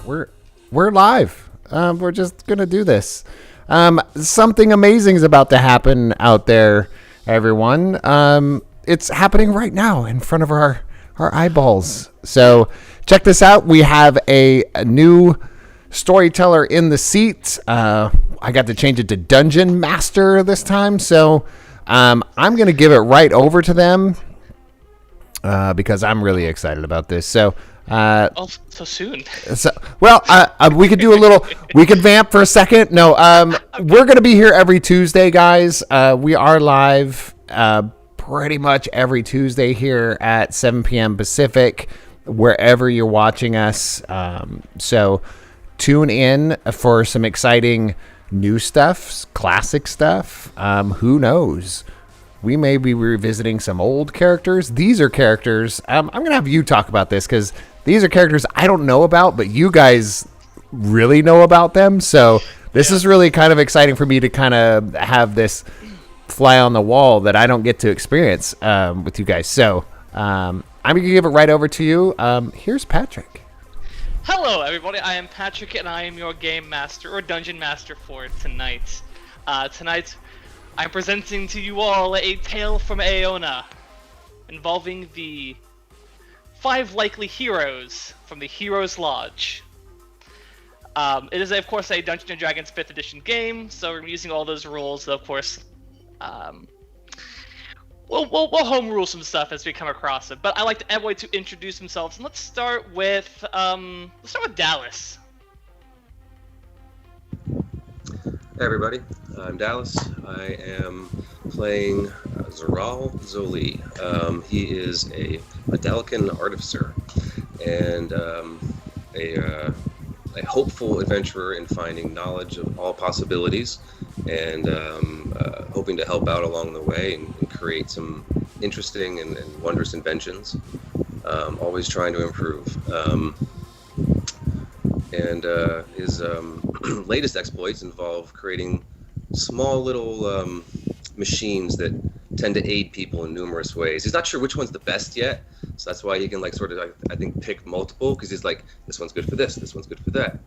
we're live. We're just gonna do this. Something amazing is about to happen out there, everyone. It's happening right now in front of our eyeballs. So check this out. We have a new storyteller in the seat. I got to change it to Dungeon Master this time. So I'm gonna give it right over to them because I'm really excited about this. So. So soon. We could do a little. We could vamp for a second. No, we're gonna be here every Tuesday, guys. We are live pretty much every Tuesday here at 7 p.m. Pacific, wherever you're watching us. So tune in for some exciting new stuff, classic stuff. Who knows? We may be revisiting some old characters. These are characters. I'm going to have you talk about this because these are characters I don't know about, but you guys really know about them. So this is really kind of exciting for me to kind of have this fly on the wall that I don't get to experience with you guys. So I'm going to give it right over to you. Here's Patrick. Hello, everybody. I am Patrick, and I am your game master or dungeon master for tonight. Tonight, I'm presenting to you all a tale from Aona involving the 5 likely heroes from the Heroes Lodge. It is, of course, a Dungeons & Dragons 5th edition game, so we're using all those rules. So, of course, we'll home rule some stuff as we come across it. But I like everybody to introduce themselves, and let's start with Dallas. Hey everybody, I'm Dallas. I am playing Zeral Zoli. He is a Medallican artificer and a hopeful adventurer in finding knowledge of all possibilities and hoping to help out along the way and create some interesting and wondrous inventions. Always trying to improve. His latest exploits involve creating small little machines that tend to aid people in numerous ways. He's not sure which one's the best yet, so that's why he can I think pick multiple, because he's like, this one's good for this one's good for that.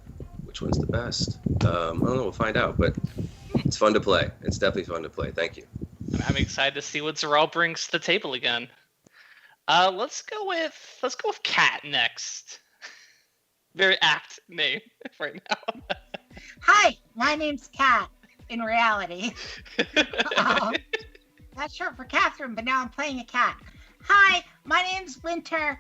Which one's the best? I don't know, we'll find out, but it's fun to play. It's definitely fun to play. Thank you. I'm excited to see what Zeral brings to the table again. Let's go with Kat next. Very apt name right now. Hi, my name's Kat in reality. That's short for Catherine, but now I'm playing a cat. Hi, my name's Winter.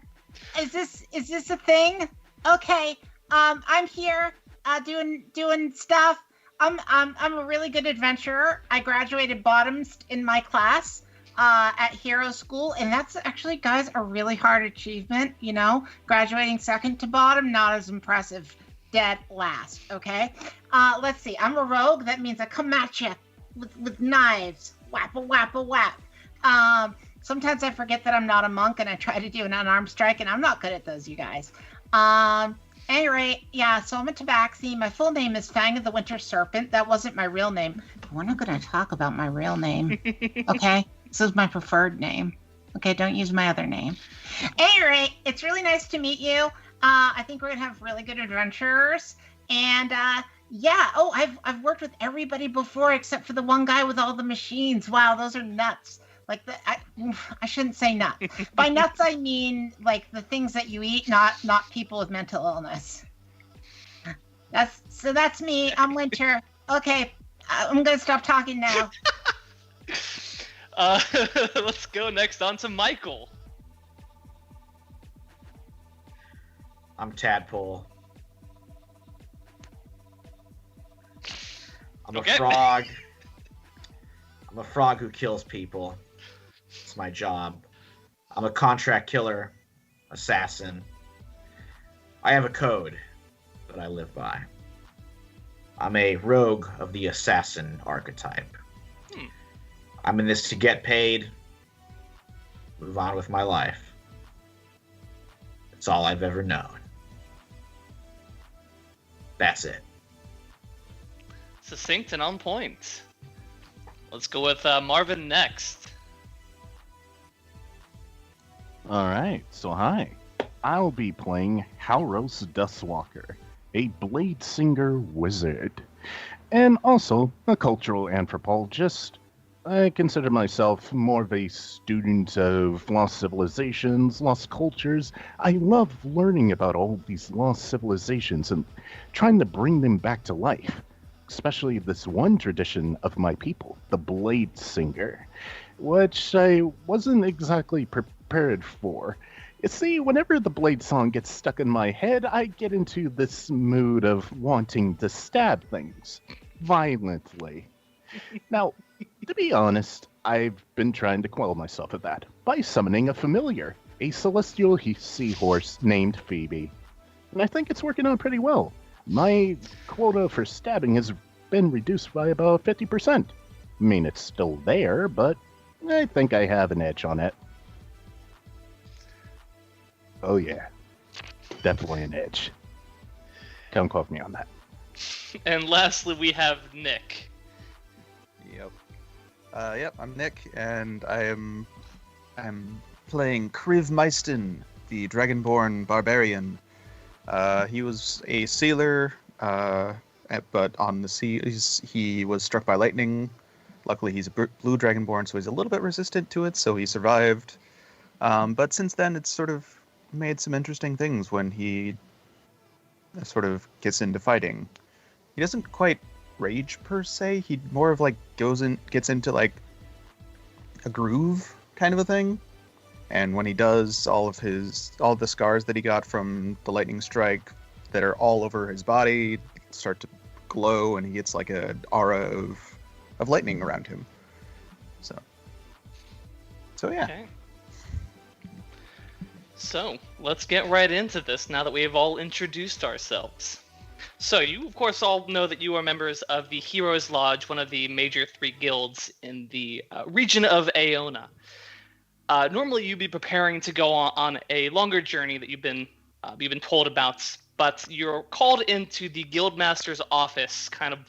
Is this a thing? Okay. I'm here doing stuff. I'm a really good adventurer. I graduated bottoms in my class at Hero School, and that's actually, guys, a really hard achievement. You know, graduating second to bottom, not as impressive. Dead last. Okay. Let's see. I'm a rogue. That means I come at you with knives. Whap a whap a whap. Sometimes I forget that I'm not a monk, and I try to do an unarmed strike, and I'm not good at those, you guys. Anyway, yeah, so I'm a tabaxi. My full name is Fang of the Winter Serpent. That wasn't my real name. We're not going to talk about my real name, okay? This is my preferred name. Okay, don't use my other name. Anyway, it's really nice to meet you. I think we're going to have really good adventurers. And, yeah, I've worked with everybody before except for the one guy with all the machines. Wow, those are nuts. Like, I shouldn't say nuts. By nuts, I mean, like, the things that you eat, not people with mental illness. That's me. I'm Winter. Okay, I'm going to stop talking now. Let's go next on to Michael. I'm Tadpole. I'm a frog. I'm a frog who kills people. It's my job. I'm a contract killer, assassin. I have a code that I live by. I'm a rogue of the assassin archetype. I'm in this to get paid, move on with my life. It's all I've ever known. That's it. Succinct and on point. Let's go with Marvin next. Alright, so hi. I'll be playing Halros Dustwalker. a blade singer wizard, and also a cultural anthropologist. I consider myself more of a student of lost civilizations, lost cultures. I love learning about all these lost civilizations and trying to bring them back to life, especially this one tradition of my people, the blade singer, which I wasn't exactly prepared for. You see, whenever the Blade song gets stuck in my head, I get into this mood of wanting to stab things violently. Now, to be honest, I've been trying to quell myself of that by summoning a familiar, a celestial seahorse named Phoebe. And I think it's working out pretty well. My quota for stabbing has been reduced by about 50%. I mean, it's still there, but I think I have an edge on it. Oh yeah, definitely an edge. Don't quote me on that. And lastly, we have Nick. Yep. Yep, I'm Nick, and I'm playing Kriv Meiston, the Dragonborn Barbarian. He was a sailor, but on the sea, he was struck by lightning. Luckily, he's a blue Dragonborn, so he's a little bit resistant to it, so he survived. But since then, it's sort of made some interesting things when he sort of gets into fighting. He doesn't quite rage per se. He more of like gets into like a groove kind of a thing. And when he does, all of the scars that he got from the lightning strike that are all over his body start to glow, and he gets like an aura of lightning around him. So yeah. Okay. So, let's get right into this now that we have all introduced ourselves. So, you of course all know that you are members of the Heroes Lodge, one of the major 3 guilds in the region of Aona. Normally you'd be preparing to go on a longer journey that you've been told about, but you're called into the Guildmaster's office kind of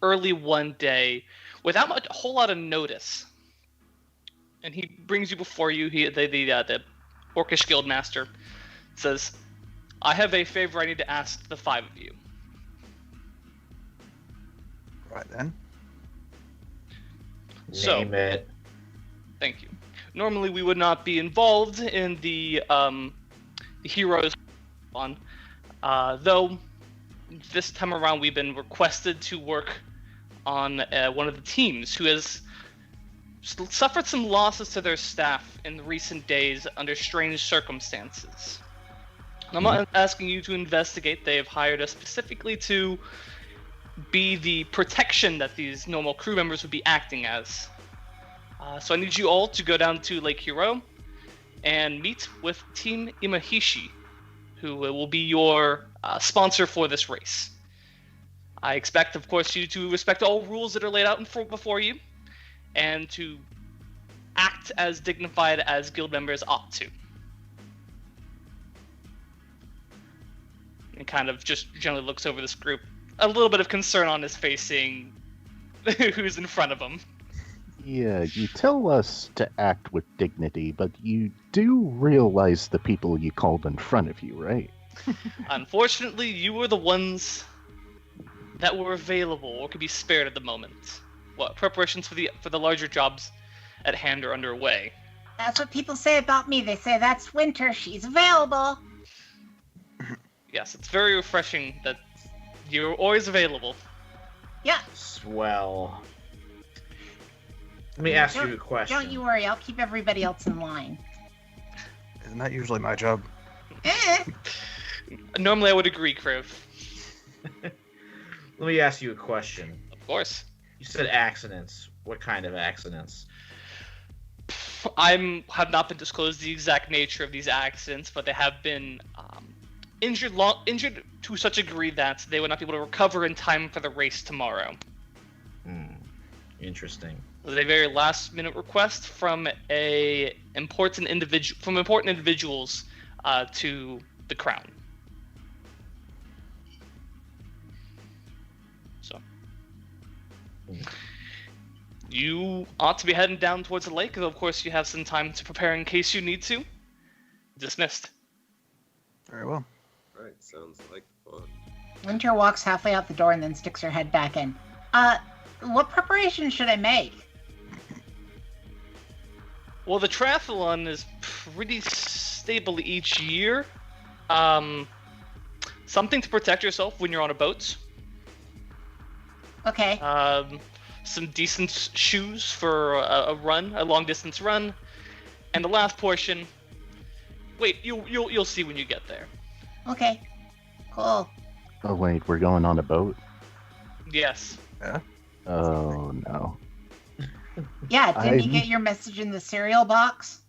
early one day without a whole lot of notice. And he brings you before you, the Orcish Guildmaster says, I have a favor I need to ask the 5 of you. Right then. Name it. Thank you. Normally we would not be involved in the Heroes one, though this time around we've been requested to work on one of the teams who has suffered some losses to their staff in the recent days under strange circumstances. And I'm not asking you to investigate. They have hired us specifically to be the protection that these normal crew members would be acting as. So I need you all to go down to Lake Hiro and meet with Team Imahishi, who will be your sponsor for this race. I expect, of course, you to respect all rules that are laid out before you, and to act as dignified as guild members ought to. And kind of just generally looks over this group, a little bit of concern on his face, seeing who's in front of him. Yeah, you tell us to act with dignity, but you do realize the people you called in front of you, right? Unfortunately, you were the ones that were available or could be spared at the moment. What preparations for the larger jobs at hand are underway. That's what people say about me. They say that's Winter. She's available. Yes, it's very refreshing that you're always available. Yeah. Swell. Let me ask you a question. Don't you worry. I'll keep everybody else in line. Isn't that usually my job? Normally I would agree, Kriv. Let me ask you a question. Of course. You said accidents. What kind of accidents? Have not been disclosed the exact nature of these accidents, but they have been injured to such a degree that they would not be able to recover in time for the race tomorrow. Interesting. It was a very last-minute request from important individuals to the crown. So, you ought to be heading down towards the lake, though of course you have some time to prepare in case you need to. Dismissed. Very well. Alright, sounds like fun. Winter walks halfway out the door and then sticks her head back in. What preparation should I make? Well, the triathlon is pretty stable each year. Something to protect yourself when you're on a boat. Okay. Some decent shoes for a run, a long distance run, and the last portion. Wait, you'll see when you get there. Okay. Cool. Oh wait, we're going on a boat? Yes. Oh no. Yeah, didn't you get your message in the cereal box?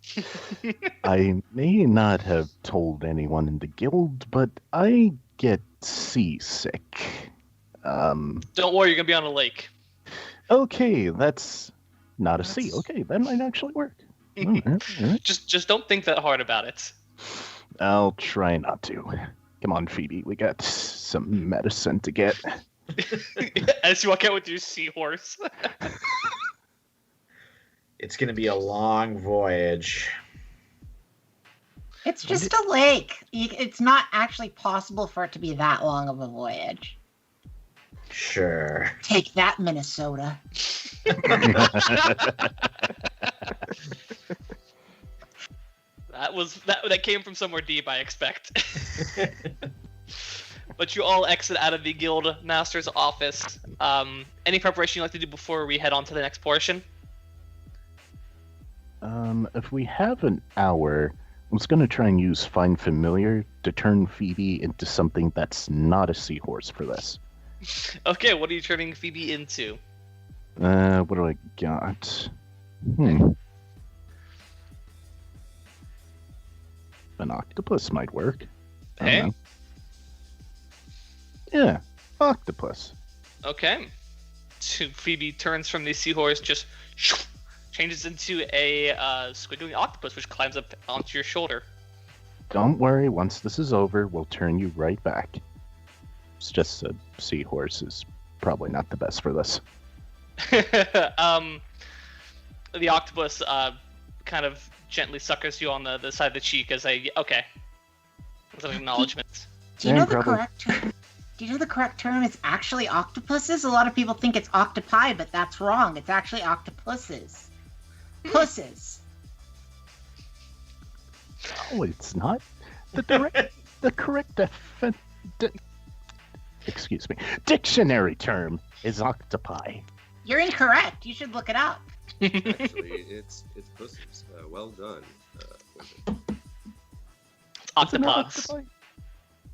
I may not have told anyone in the guild, but I get seasick. Don't worry, you're gonna be on a lake. Okay, that's not a sea. Okay, that might actually work. All right. Just don't think that hard about it. I'll try not to. Come on, Phoebe, we got some medicine to get. As you walk out with your seahorse. It's gonna be a long voyage. It's just a lake. It's not actually possible for it to be that long of a voyage. Sure. Take that, Minnesota. That came from somewhere deep, I expect. But you all exit out of the guild master's office. Any preparation you'd like to do before we head on to the next portion? If we have an hour, I was gonna try and use Find Familiar to turn Phoebe into something that's not a seahorse for this. Okay, what are you turning Phoebe into? What do I got? An octopus might work. I don't Hey. know. Yeah, octopus. Okay. So Phoebe turns from the seahorse, just changes into a squiggly octopus, which climbs up onto your shoulder. Don't worry, once this is over, we'll turn you right back. It's just a seahorse is probably not the best for this. The octopus kind of gently suckers you on the side of the cheek as okay. As an acknowledgement. Do you know And the probably- correct term? Do you know the correct term is actually octopuses? A lot of people think it's octopi, but that's wrong. It's actually octopuses. Pusses. Oh, it's not. The correct excuse me, dictionary term is octopi. You're incorrect. You should look it up. Actually, it's pussies. Well done. Isn't it Octopods. octopi?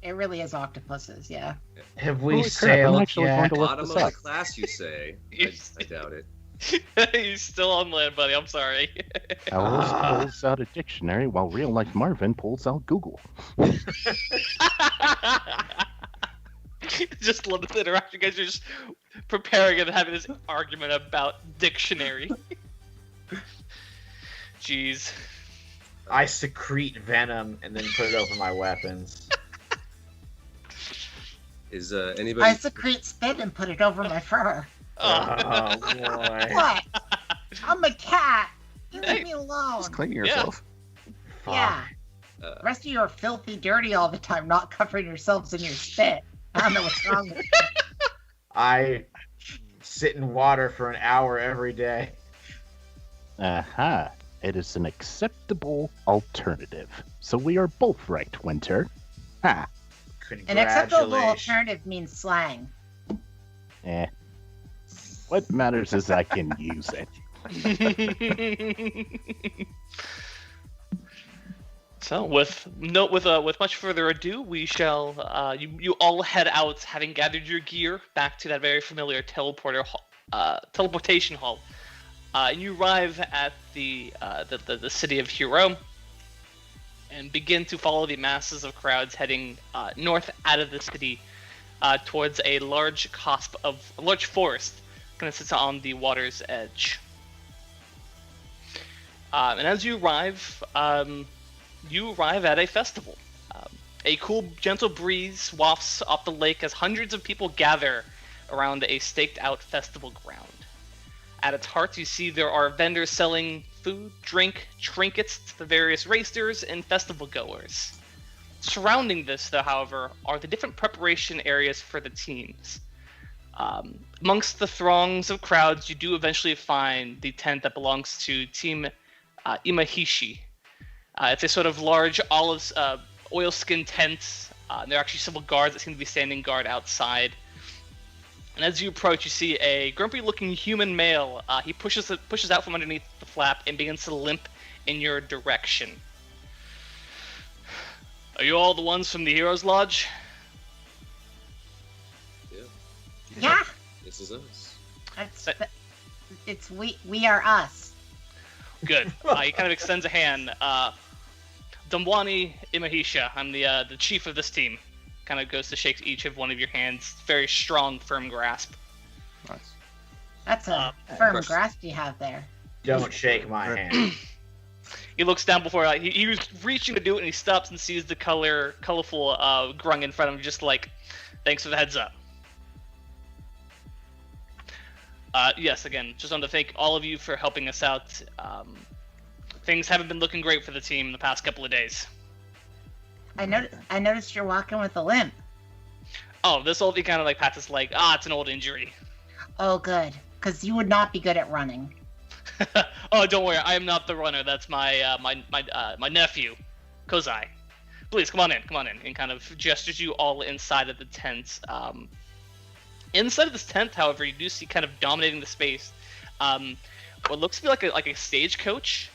It really is octopuses, yeah. Have we Holy crap, I'm sailed actually going yet? to look Bottom this of the up. class, you say? I doubt it. He's still on land, buddy. I'm sorry. Alice pulls out a dictionary while real life Marvin pulls out Google. Just love this interaction. You guys are just preparing and having this argument about dictionary. Jeez. I secrete venom and then put it over my weapons. Is I anybody? secrete spit and put it over my fur. Oh boy. What? I'm a cat. You Hey, leave me alone. Just clean yourself. Fuck. Yeah. Uh, The rest of you are filthy dirty all the time, not covering yourselves in your spit. I don't know what's wrong with you. I sit in water for an hour every day. Aha. It is an acceptable alternative. So we are both right, Winter. Ha. An acceptable Congratulations. alternative means slang. Eh. What matters is I can use it. So, with much further ado, we shall you all head out, having gathered your gear, back to that very familiar teleportation hall. And you arrive at the city of Hero, and begin to follow the masses of crowds heading north out of the city towards a large forest, kind of sits on the water's edge. And as you arrive at a festival. A cool, gentle breeze wafts off the lake as hundreds of people gather around a staked-out festival ground. At its heart, you see there are vendors selling food, drink, trinkets to the various racers and festival goers. Surrounding this, though, however, are the different preparation areas for the teams. Amongst the throngs of crowds, you do eventually find the tent that belongs to Team Imahishi. It's a sort of large olive oilskin tent. There are actually several guards that seem to be standing guard outside. And as you approach, you see a grumpy-looking human male. He pushes out from underneath the flap and begins to limp in your direction. Are you all the ones from the Heroes Lodge? Yeah. This is us. We are us. Good. He kind of extends a hand. Damwani Imahisha, I'm the chief of this team. Kind of goes to shake each of one of your hands. Very strong, firm grasp. Nice. That's a firm grasp you have there. Don't shake my hand. He looks down before he was reaching to do it, and he stops and sees the colorful grung in front of him, just like, thanks for the heads up. Yes, again, just wanted to thank all of you for helping us out. Things haven't been looking great for the team in the past couple of days. I noticed you're walking with a limp. Oh, this old, he kind of like pats his leg. It's an old injury. Oh, good. Because you would not be good at running. Oh, don't worry, I am not the runner. That's my my nephew, Kozai. Please, come on in, and kind of gestures you all inside of the tent. Inside of this tent, however, you do see kind of dominating the space, what looks to be like a stagecoach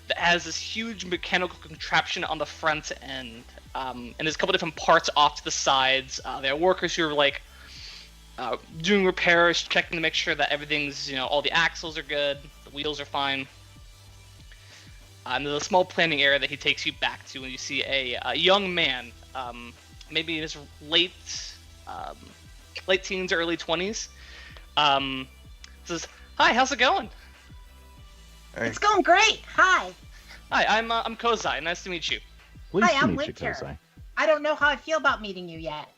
that has this huge mechanical contraption on the front end, and there's a couple different parts off to the sides. There are workers who are like doing repairs, checking to make sure that everything's, all the axles are good, the wheels are fine. And there's a small planning area that he takes you back to, and you see a young man, maybe in his late teens, early 20s. Says, "Hi, how's it going?" Hey. It's going great. Hi. Hi, I'm Kozai. Nice to meet you. Pleased Hi, to I'm meet you, Winter. Kozai. I don't know how I feel about meeting you yet.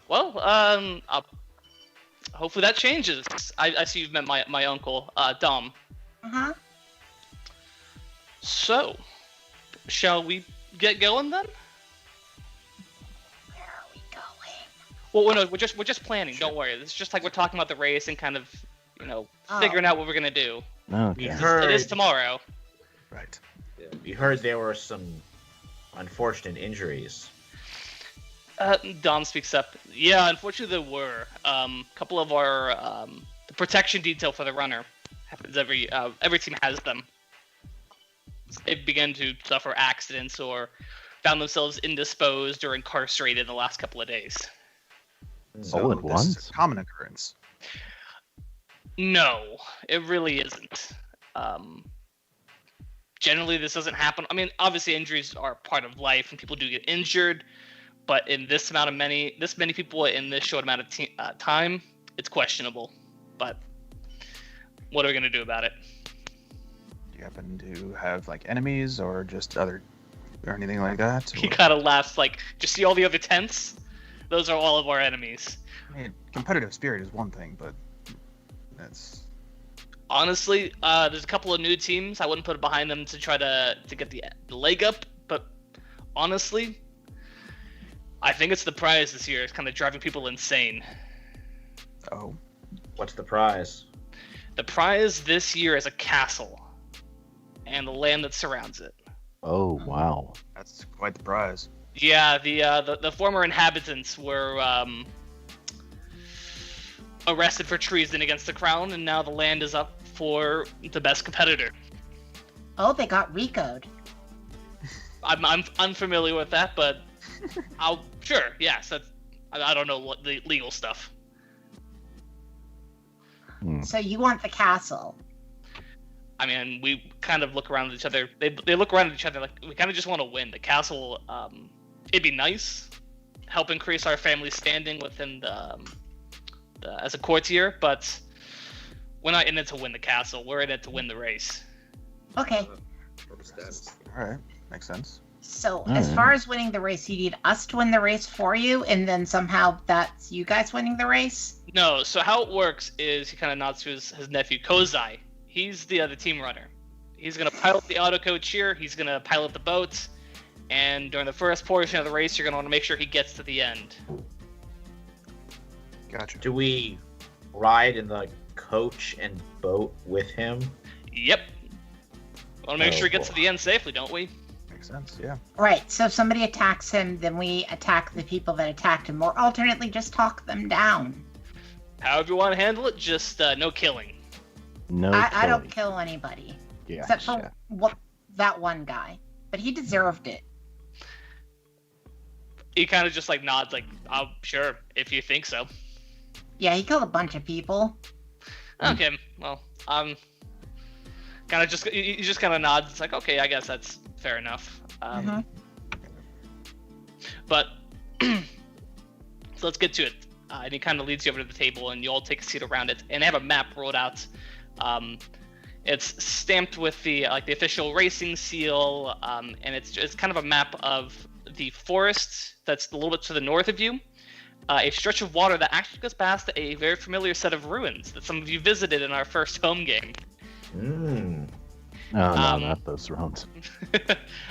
Well, hopefully that changes. I see you've met my uncle, Dom. Uh-huh. So, shall we get going then? Where are we going? Well, no, we're just planning. Don't worry. It's just like we're talking about the race and kind of, figuring out what we're gonna do. Okay. It is tomorrow. Right. We heard there were some unfortunate injuries. Dom speaks up. Yeah, unfortunately there were. A couple of our the protection detail for the runner happens every team has them. They began to suffer accidents or found themselves indisposed or incarcerated in the last couple of days. So at this once? is a common occurrence. No, it really isn't. Generally, this doesn't happen. I mean, obviously, injuries are part of life, and people do get injured. But in this many people in this short amount of time, it's questionable. But what are we gonna do about it? Do you happen to have like enemies or just other or anything like that? He Or- kind of laughs like, just see all the other tents? Those are all of our enemies. I mean, competitive spirit is one thing, but that's Honestly, there's a couple of new teams. I wouldn't put it behind them to try to get the leg up. But honestly, I think it's the prize this year. It's kind of driving people insane. oh, What's the prize? The prize this year is a castle and the land that surrounds it. Oh, wow. that's quite the prize. Yeah, the former inhabitants were arrested for treason against the crown, and now the land is up for the best competitor. Oh, they got Rico'd. I'm unfamiliar with that, but sure, yes. I don't know what the legal stuff. So you want the castle. I mean, we kind of look around at each other. They look around at each other like we kind of just want to win. The castle, it'd be nice, help increase our family's standing within the as a courtier, but we're not in it to win the castle. We're in it to win the race. Okay. Corporate status. All right, makes sense. So as far as winning the race, you need us to win the race for you, and then somehow that's you guys winning the race? No, so how it works is he kind of nods to his nephew, Kozai. He's the other team runner. He's going to pilot the auto coach here. He's going to pilot the boats. And during the first portion of the race, you're going to want to make sure he gets to the end. Gotcha. Do we ride in the coach and boat with him? Yep. Want to make Oh, sure he gets to boy. the end safely, don't we? Makes sense. Yeah. Right, so if somebody attacks him, then we attack the people that attacked him, or alternately just talk them down. However you want to handle it, just no killing. No. I don't killing. kill anybody, Yeah. except for that one guy. But he deserved it. He kind of just like nods, like, "Oh, sure, if you think so." Yeah, he killed a bunch of people. Okay, well, kind of just he just kind of nods. It's like, okay, I guess that's fair enough. Mhm. But so let's get to it. And he kind of leads you over to the table, and you all take a seat around it. And they have a map rolled out. It's stamped with the the official racing seal, and it's kind of a map of the forest that's a little bit to the north of you. A stretch of water that actually goes past a very familiar set of ruins that some of you visited in our first home game. Mm. No, not those rounds.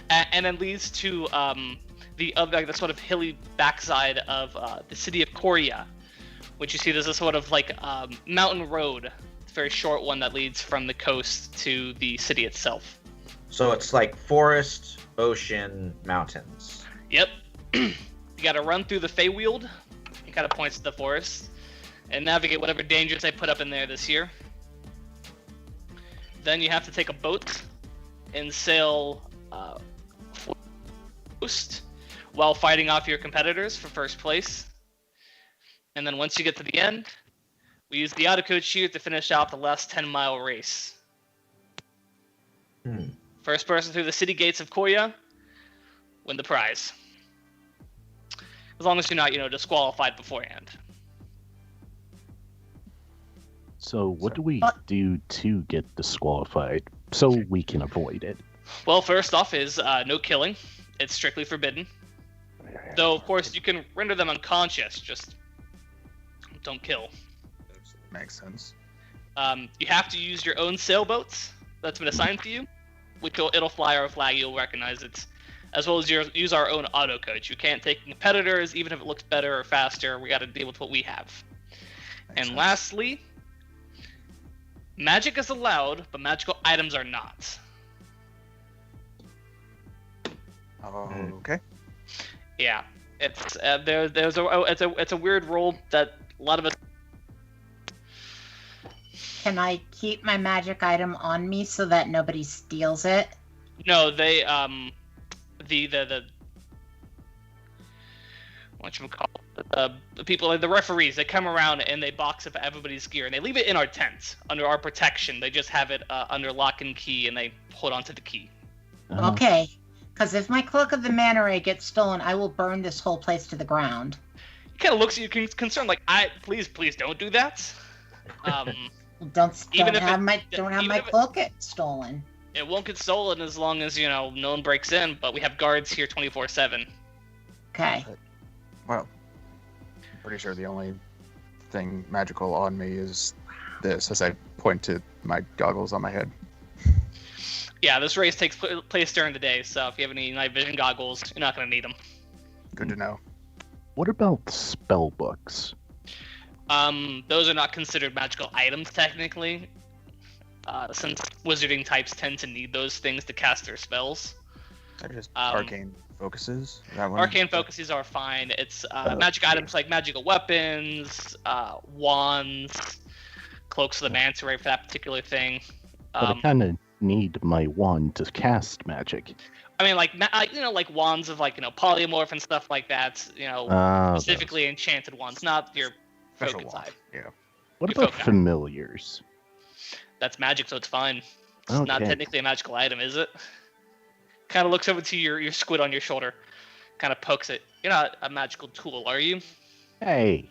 And then leads to the other, the sort of hilly backside of the city of Korea, which you see there's a sort of mountain road, it's a very short one that leads from the coast to the city itself. So it's like forest, ocean, mountains. Yep. You got to run through the Feywield. He kind of points to the forest and navigate whatever dangers they put up in there this year. Then you have to take a boat and sail coast while fighting off your competitors for first place. And then once you get to the end, we use the auto code sheet to finish out the last 10-mile race. Hmm. First person through the city gates of Korea win the prize. As long as you're not, disqualified beforehand. So what do we do to get disqualified so we can avoid it? Well, first off is no killing. It's strictly forbidden. Though, of course, you can render them unconscious. Just don't kill. Makes sense. You have to use your own sailboats that's been assigned to you. It'll fly our flag. You'll recognize it. As well as use our own auto coach. You can't take competitors, even if it looks better or faster. We got to deal with what we have. Makes sense. Lastly, magic is allowed, but magical items are not. Okay. Yeah, it's it's a weird rule that a lot of us. Can I keep my magic item on me so that nobody steals it? No, they the whatchamacallit, the people, the referees, they come around and they box up everybody's gear and they leave it in our tent under our protection. They just have it under lock and key and they hold onto the key. Okay, because if my Cloak of the Manta Ray gets stolen, I will burn this whole place to the ground. He kind of looks at you concerned, like, please don't do that. Don't Even if have it- my even if it- cloak get stolen. It won't get stolen as long as no one breaks in. But we have guards here 24/7. Okay. Well, I'm pretty sure the only thing magical on me is this, as I point to my goggles on my head. Yeah, this race takes place during the day, so if you have any night vision goggles, you're not going to need them. Good to know. What about spell books? Those are not considered magical items technically, since wizarding types tend to need those things to cast their spells. They're just arcane focuses. Is that one? Arcane focuses are fine. It's magic items like magical weapons, wands, cloaks of the manta ray for that particular thing. But I kind of need my wand to cast magic. I mean, like wands of polymorph and stuff like that. Specifically enchanted ones, not your Special focus wand. type. Yeah. What You about folk- familiars? That's magic, so it's fine. It's not Okay. technically a magical item, is it? Kind of looks over to your squid on your shoulder, kind of pokes it. You're not a magical tool, are you? Hey,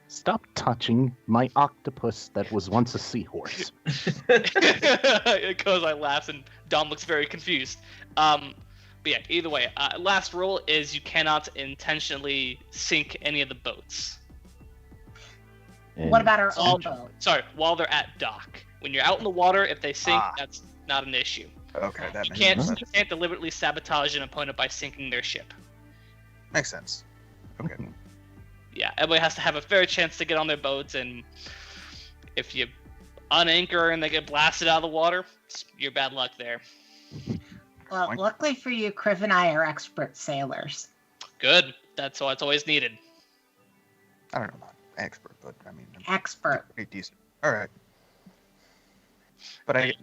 stop touching my octopus that was once a seahorse. Kozai laughs and Dom looks very confused. But yeah, either way, last rule is you cannot intentionally sink any of the boats. And What about our all- own boat? Sorry, while they're at dock. When you're out in the water, if they sink, that's not an issue. Okay, that You makes can't, sense. you can't deliberately sabotage an opponent by sinking their ship. Makes sense. Okay. Yeah, everybody has to have a fair chance to get on their boats, and if you unanchor and they get blasted out of the water, you're bad luck there. Well, Point. luckily for you, Kriv and I are expert sailors. Good. That's what's always needed. I don't know, not expert, but I mean, I'm Expert. pretty decent. All right. But I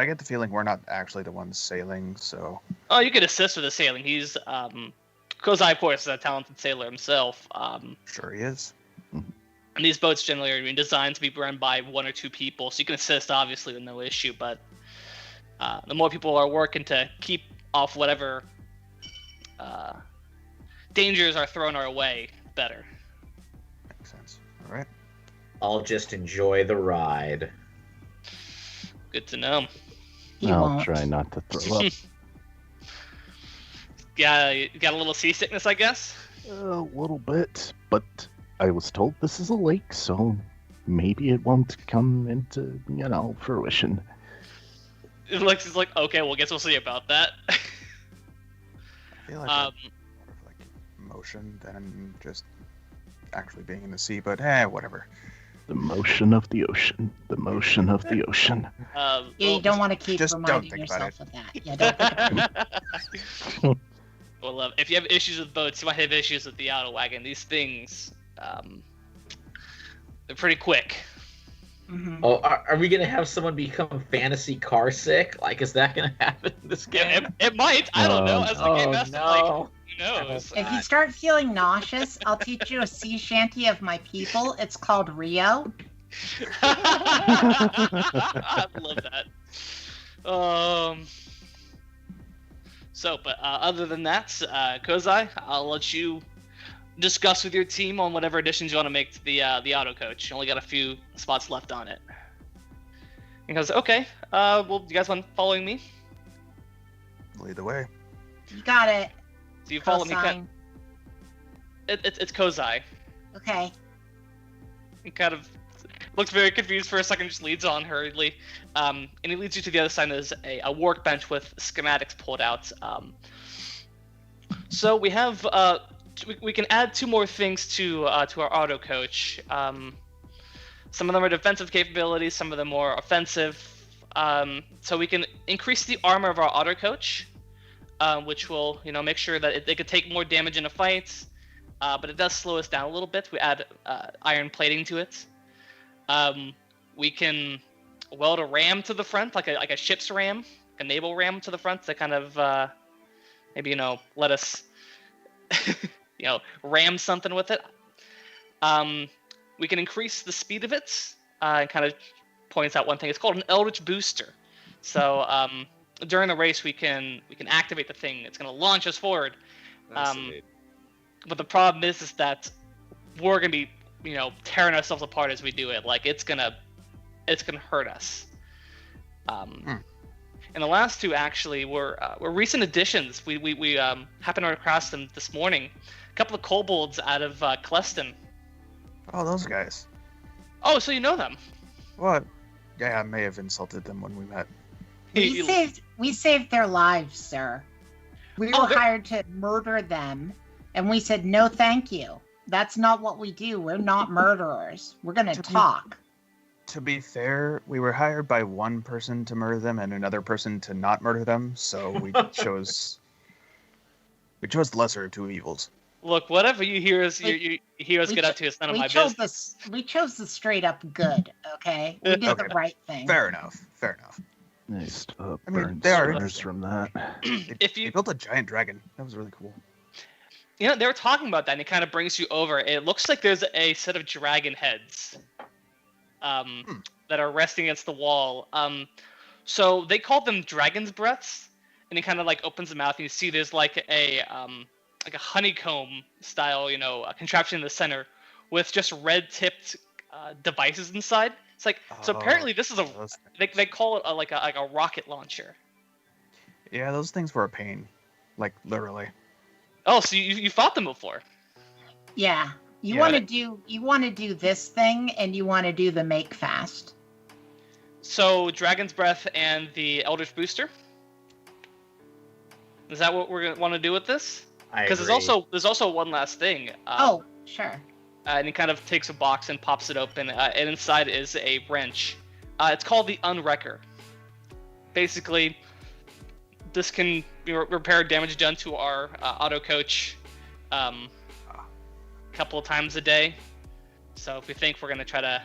get the feeling we're not actually the ones sailing, so Oh, you could assist with the sailing. He's Kozai, of course, is a talented sailor himself. sure he is. And these boats generally are designed to be run by 1 or 2 people, so you can assist obviously with no issue. But the more people are working to keep off whatever dangers are thrown our way, better. Makes sense. All right. I'll just enjoy the ride. Good to know. He I'll won't. try not to throw up. Yeah, you got a little seasickness, I guess. A little bit, but I was told this is a lake, so maybe it won't come into, fruition. Lex is like, okay, well, guess we'll see about that. I feel like Um, it's more of like emotion than just actually being in the sea, but whatever. The motion of the ocean. The motion of the ocean. Yeah, well, you don't want to keep just don't reminding think about yourself of that. Yeah, don't think about it. Well, if you have issues with boats, you might have issues with the auto wagon. These things, they're pretty quick. Mhm. Oh, are we gonna have someone become fantasy car sick? Like, is that gonna happen in this game? Yeah, it might. I don't know. As the game Oh master, like, no! who knows? If you start feeling nauseous, I'll teach you a sea shanty of my people. It's called Rio. I love that. But other than that, Kozai, I'll let you discuss with your team on whatever additions you want to make to the auto coach. You only got a few spots left on it. And goes, okay. Well, you guys want following me? Lead the way. You got it. So you follow me. Cosine. It's Kozai. Okay. He kind of looks very confused for a second, just leads on hurriedly. And he leads you to the other side. There's a workbench with schematics pulled out. So we have we can add 2 more things to our auto coach. Some of them are defensive capabilities, some of them more offensive. So we can increase the armor of our auto coach, which will make sure that they could take more damage in a fight. But it does slow us down a little bit. We add iron plating to it. We can weld a ram to the front, like a ship's ram, a naval ram to the front to kind of maybe let us ram something with it. We can increase the speed of it. And kind of points out one thing. It's called an Eldritch Booster. So during the race, we can activate the thing. It's going to launch us forward. Fascinating. But the problem is that we're gonna be, tearing ourselves apart as we do it. Like it's gonna hurt us. And the last 2 actually were recent additions. We happened across them this morning. A couple of kobolds out of Cleston. Oh, those guys. Oh, so you know them? What? Yeah, I may have insulted them when we met. We saved their lives, sir. We Oh, were they're- hired to murder them, and we said no, thank you. That's not what we do. We're not murderers. We're gonna talk. To be fair, we were hired by one person to murder them and another person to not murder them, so we chose the lesser of 2 evils. Look, whatever you heroes get up to is none of my business. We chose the straight up good. Okay, we did the Okay. right thing. Fair enough. Nice I mean, burn they are scars interesting. from that. They built a giant dragon. That was really cool. They were talking about that, and it kind of brings you over. It looks like there's a set of dragon heads that are resting against the wall. So they call them dragon's breaths, and he kind of like opens the mouth, and you see there's like a honeycomb style, a contraption in the center with just red-tipped devices inside. It's like so. Apparently, this is they call it like a rocket launcher. Yeah, those things were a pain, like literally. Oh, so you fought them before? Yeah. You Yeah. want to do this thing, and you want to do the make fast. So Dragon's Breath and the Eldritch Booster. Is that what we're gonna want to do with this? I Because agree. there's also one last thing. Oh, sure. And he kind of takes a box and pops it open, and inside is a wrench. It's called the Unwrecker. Basically, this can repair damage done to our auto coach a couple of times a day. So if we think we're gonna try to,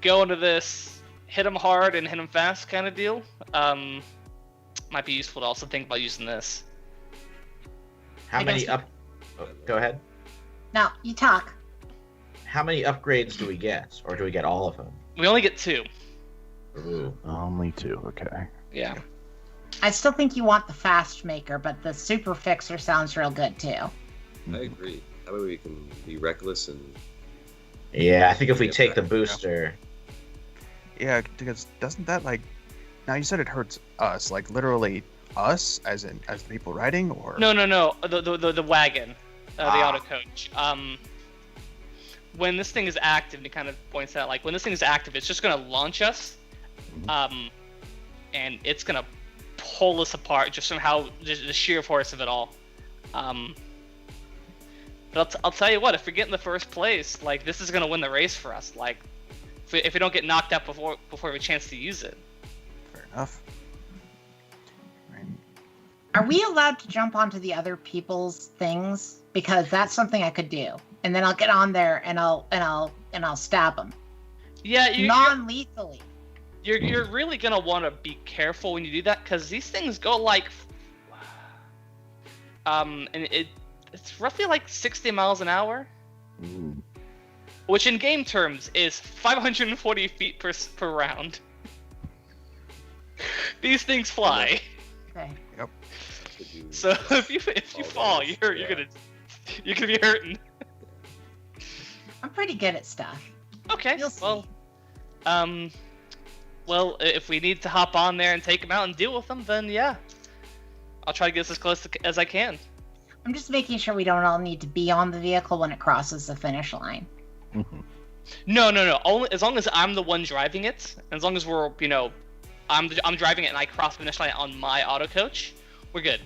go into this, hit him hard and hit him fast kind of deal, might be useful to also think about using this. How many up? Oh, go ahead. No, you talk. How many upgrades do we get, or do we get all of them? We only get 2. Ooh. Only 2, okay. Yeah. I still think you want the fast maker, but the super fixer sounds real good too. I agree. That way we can be reckless and. Yeah, I think if we take the booster, Yeah, because doesn't that now you said it hurts us, like literally us, as the people riding, or No. The wagon, the auto coach. When this thing is active, and he kind of points out, when this thing is active, it's just gonna launch us, and it's gonna pull us apart just from just the sheer force of it all. But I'll tell you what, if we get in the first place, this is gonna win the race for us. If we don't get knocked out before we have a chance to use it. fair enough. I mean, Are we allowed to jump onto the other people's things? Because that's something I could do, and then I'll get on there and I'll stab them Yeah, non-lethally. you're really gonna want to be careful when you do that, because these things go and it's roughly 60 miles an hour, Ooh. which in game terms is 540 feet per round. These things fly. Okay. Could you- So if you fall, damage, you're yeah. gonna be hurting. I'm pretty good at stuff. Okay. You'll see. Well, if we need to hop on there and take them out and deal with them, then yeah, I'll try to get as close as I can. I'm just making sure we don't all need to be on the vehicle when it crosses the finish line. Mhm. No. Only as long as I'm the one driving it, and as long as we're I'm driving it and I cross the finish line on my auto coach, we're good.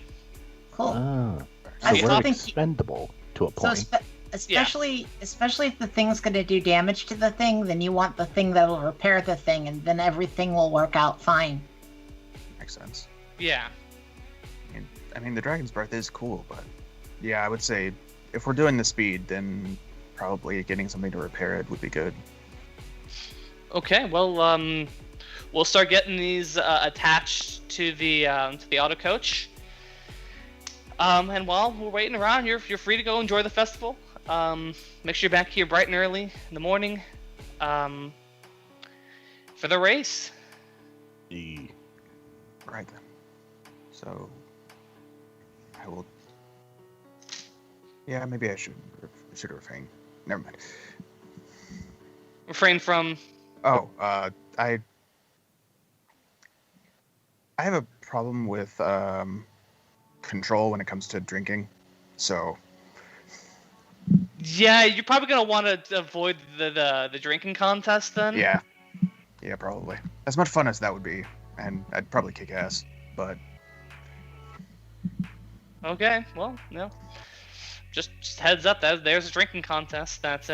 Cool. Ah, I so still we're think expendable to a So point. especially if the thing's going to do damage to the thing, then you want the thing that will repair the thing, and then everything will work out fine. makes sense. Yeah. I mean, the Dragon's Breath is cool, but yeah, I would say if we're doing the speed, then probably getting something to repair it would be good. Okay. Well, we'll start getting these attached to the auto coach. And while we're waiting around, you're free to go enjoy the festival. Make sure you're back here bright and early in the morning for the race. Right then. So I will. Yeah, maybe I should refrain. Never mind. Refrain from. Oh, I have a problem with control when it comes to drinking, so Yeah, you're probably gonna want to avoid the drinking contest then. yeah, probably. As much fun as that would be, and I'd probably kick ass, but Okay. Well, no. Just heads up. There's a drinking contest that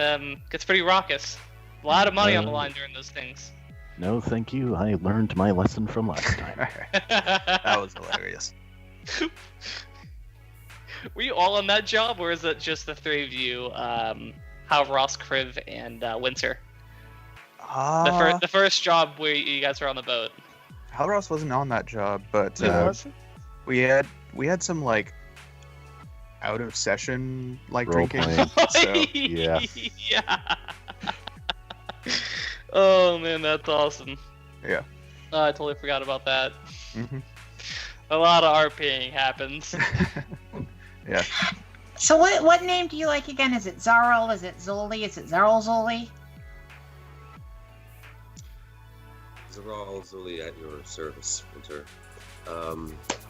gets pretty raucous. A lot of money on the line during those things. No, thank you. I learned my lesson from last time. that was hilarious. Were you all on that job, or is it just the three of you? How Ross, Kriv, and Winter? The first job where you guys were on the boat. Halros wasn't on that job, but It wasn't? we had some out of session Role drinking. playing. So yeah. Yeah. Oh man, that's awesome. Yeah. I totally forgot about that. Mhm. A lot of RPing happens. Yeah. So what name do you like again? Is it Zarl? Is it Zoli? Is it Zarl Zoli? Zaral Zuli at your service, Winter.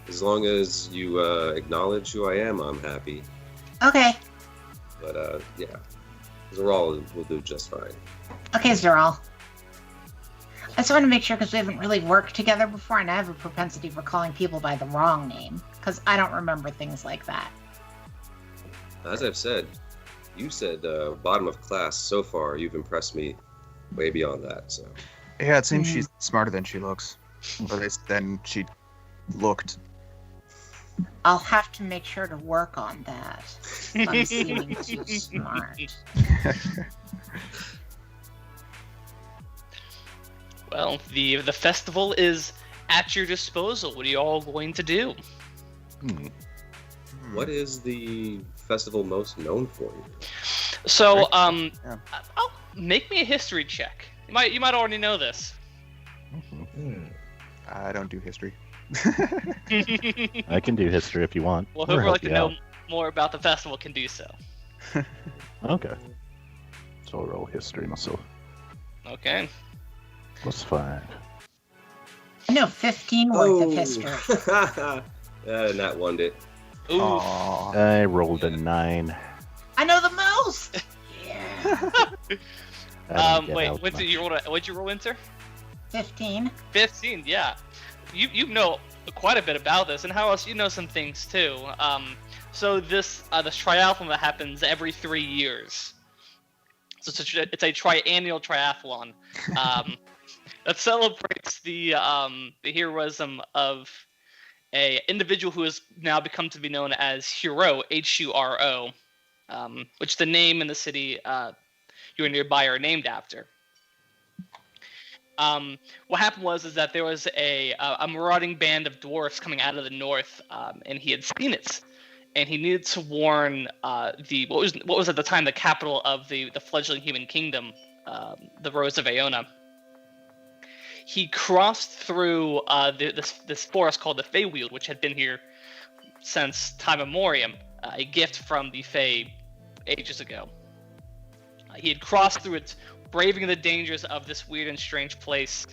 As long as you acknowledge who I am, I'm happy. Okay. But yeah, Zaral will do just fine. Okay, Zarl. I just want to make sure because we haven't really worked together before, and I have a propensity for calling people by the wrong name because I don't remember things like that. As I've said, you said bottom of class. So far, you've impressed me way beyond that. So. Yeah, it seems she's smarter than she looks. Or at least than she looked. I'll have to make sure to work on that. I'm seeming too smart. Well, the festival is at your disposal. What are you all going to do? What is the festival most known for? So, Yeah. I'll make me a history check. You might already know this. I don't do history. I can do history if you want. Well, or whoever would help like to you know out. more about the festival can do so. Okay. So I'll roll history myself. Okay. +5. I know 15 worth of history. Not one day. Ooh. Aww. I rolled a 9. I know the most. Yeah. I don't get Wait, out what'd much. you roll? What'd you roll, Winter? 15. 15. Yeah. You know quite a bit about this, and how else you know some things too. So this triathlon that happens every 3 years. So it's a triannual triathlon that celebrates the heroism of a individual who has now become to be known as Huro, Huro, which the name in the city you are nearby are named after. What happened was that there was a marauding band of dwarfs coming out of the north, and he had seen it, and he needed to warn what was at the time the capital of the fledgling human kingdom, the Rose of Aona. He crossed through this forest called the Feywield, which had been here since time immemorial, a gift from the Fey ages ago. He had crossed through it, braving the dangers of this weird and strange place,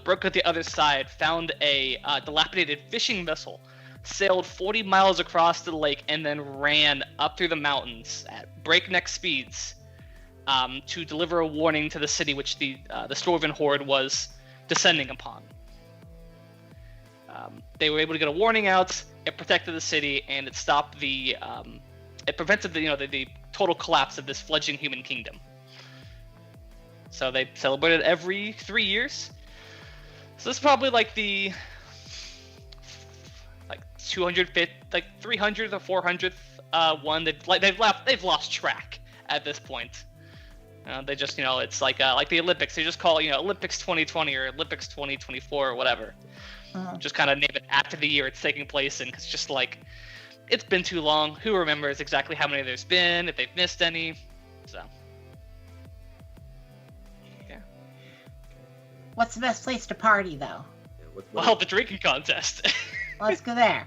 broke at the other side, found a dilapidated fishing vessel, sailed 40 miles across the lake, and then ran up through the mountains at breakneck speeds to deliver a warning to the city which the Storven horde was descending upon. They were able to get a warning out. It protected the city, and it stopped it prevented the total collapse of this fledgling human kingdom. So they celebrate it every 3 years. So this is probably like the 250, 300th or 400th one. They've lost track at this point. They just it's like the Olympics. They just call Olympics 2020 or Olympics 2024 or whatever. Just kind of name it after the year it's taking place in, because it's just like it's been too long. Who remembers exactly how many there's been, if they've missed any? So. What's the best place to party, though? Well, the drinking contest. Let's go there.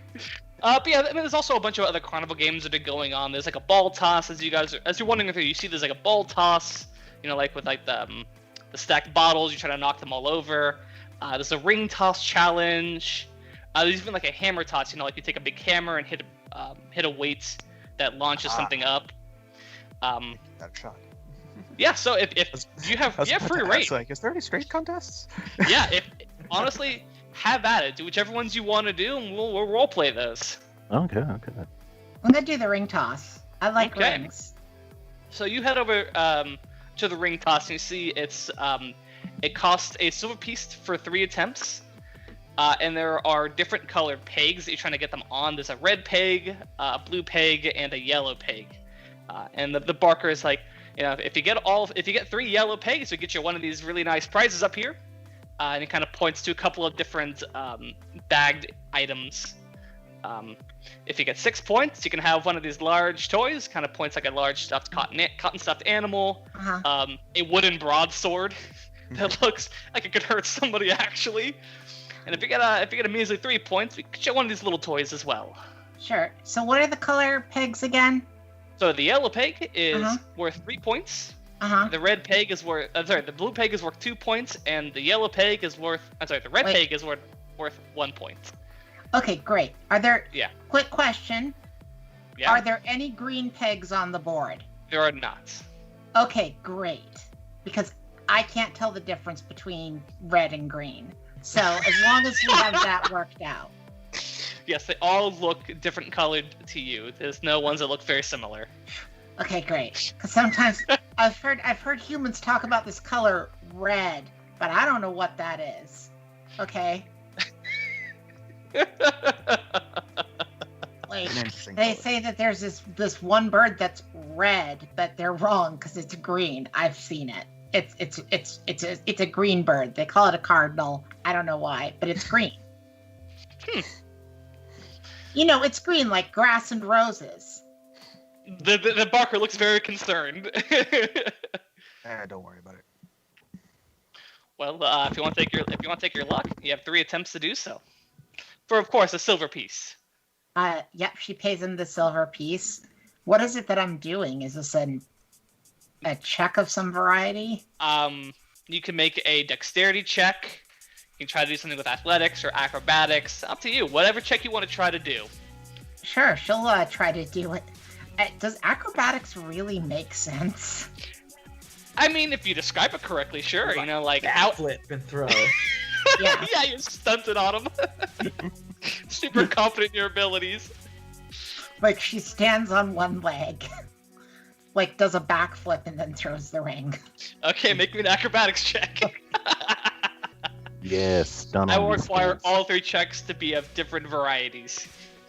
But yeah, I mean, there's also a bunch of other carnival games that are going on. There's like a ball toss, as you're wondering if you see. There's like a ball toss, with the stacked bottles. You try to knock them all over. There's a ring toss challenge. There's even like a hammer toss. Like you take a big hammer and hit a weight that launches something up. That shot. Yeah, so if you have free reign. Like, is there any straight contests? Yeah, honestly, have at it. Do whichever ones you want to do, and we'll role play those. Okay. I'm gonna do the ring toss. I like rings. So you head over to the ring toss, and you see it costs a silver piece for 3 attempts, and there are different colored pegs that you're trying to get them on. There's a red peg, a blue peg, and a yellow peg. And the barker is like, if you get 3 yellow pegs, we get you one of these really nice prizes up here. And he kind of points to a couple of different bagged items. If you get 6 points, you can have one of these large toys. Kind of points like a large stuffed cotton stuffed animal. A wooden broadsword that looks like it could hurt somebody actually. And if you get a measly 3 points, we get you one of these little toys as well. Sure. So what are the color pegs again? So the yellow peg is worth 3 points. The red peg is worth. The blue peg is worth 2 points, and the yellow peg is worth. The red peg is worth 1 point. Okay, great. Are there? Yeah. Quick question. Yeah. Are there any green pegs on the board? There are not. Okay, great. Because I can't tell the difference between red and green. So as long as we have that worked out. Yes, they all look different colored to you. There's no ones that look very similar. Okay, great. Because sometimes I've heard humans talk about this color red, but I don't know what that is. Okay. Like, An interesting they color. say that there's this one bird that's red, but they're wrong because it's green. I've seen it. It's a green bird. They call it a cardinal. I don't know why, but it's green. You know, it's green like grass and roses. The barker looks very concerned. Don't worry about it. Well, if you want to take your luck, you have 3 attempts to do so. For of course a silver piece. Yep, she pays him the silver piece. What is it that I'm doing? Is this a check of some variety? You can make a dexterity check. You can try to do something with athletics or acrobatics. Up to you. Whatever check you want to try to do. Sure, she'll try to do it. Does acrobatics really make sense? I mean, if you describe it correctly, sure. You know, like how. Flip and throw. Yeah. Yeah, you're stunted on him. Super confident in your abilities. Like she stands on one leg, like does a backflip and then throws the ring. Okay, make me an acrobatics check. Yes, done. I on will these require skills. all 3 checks to be of different varieties.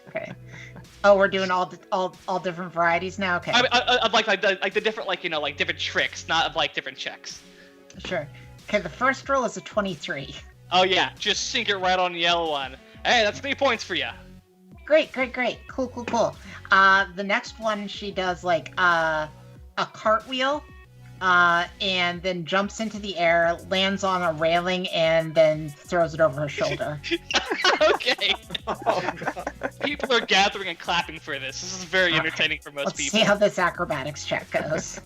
Okay. Oh, we're doing all different varieties now. Okay. I'd like the different, like, you know, like different tricks, not of like different checks. Sure. Okay, the first roll is a 23. Oh yeah, just sink it right on the yellow one. Hey, that's 3 points for you. Great. Cool. The next one she does like a cartwheel, and then jumps into the air, lands on a railing, and then throws it over her shoulder. Okay. Oh, God. People are gathering and clapping for this. This is very entertaining for most Let's people. see how this acrobatics check goes.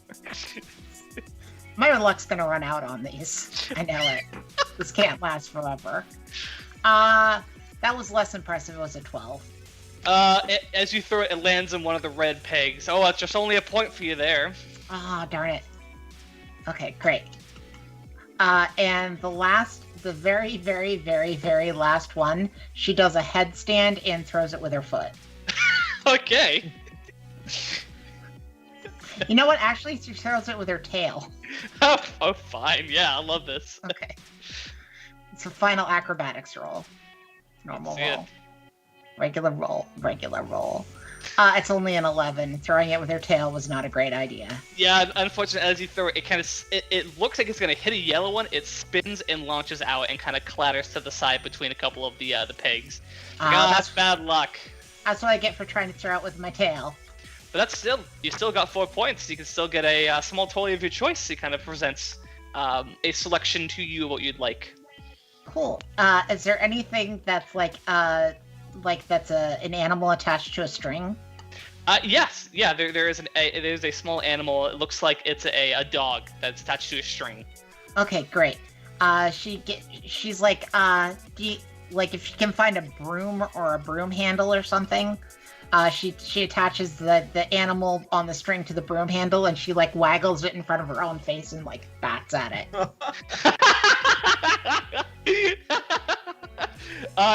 My luck's gonna run out on these. I know it. This can't last forever. That was less impressive. It was a 12. As you throw it, it lands in one of the red pegs. Oh, that's just only a point for you there. Ah, darn it. Okay, great. And the very, very, very, very last one, she does a headstand and throws it with her foot. Okay. You know what? Actually, she throws it with her tail. Oh, fine. Yeah, I love this. Okay. It's a final acrobatics roll. Normal See it. roll. Regular roll. It's only an 11. Throwing it with her tail was not a great idea. Yeah, unfortunately, as you throw it, it kind of it looks like it's gonna hit a yellow one. It spins and launches out and kind of clatters to the side between a couple of the pegs. Oh, that's bad luck. That's what I get for trying to throw it with my tail. But you still got 4 points. You can still get a small toy of your choice. It kind of presents a selection to you of what you'd like. Cool. Is there anything that's like that's an animal attached to a string? Yes. Yeah. There's a small animal. It looks like it's a dog that's attached to a string. Okay, great. She's like, if she can find a broom or a broom handle or something, she attaches the animal on the string to the broom handle and she like waggles it in front of her own face and like bats at it.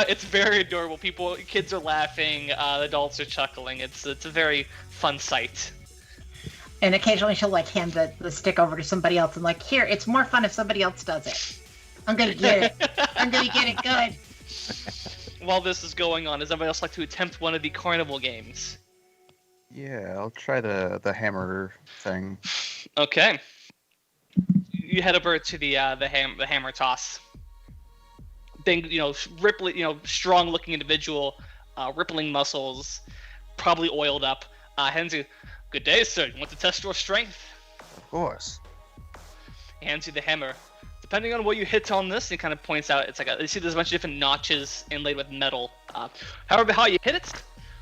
It's very adorable. Kids are laughing. Adults are chuckling. It's a very fun sight. And occasionally she'll like hand the stick over to somebody else and like, here, it's more fun if somebody else does it. I'm gonna get it. I'm gonna get it good. While this is going on, does anybody else like to attempt one of the carnival games? Yeah, I'll try the hammer thing. Okay. You head over to the hammer toss. Thing, strong-looking individual, rippling muscles, probably oiled up. Hands you, good day, sir. You want to test your strength? Of course. He hands you the hammer. Depending on what you hit on this, he kind of points out, it's like you see there's a bunch of different notches inlaid with metal. However, how you hit it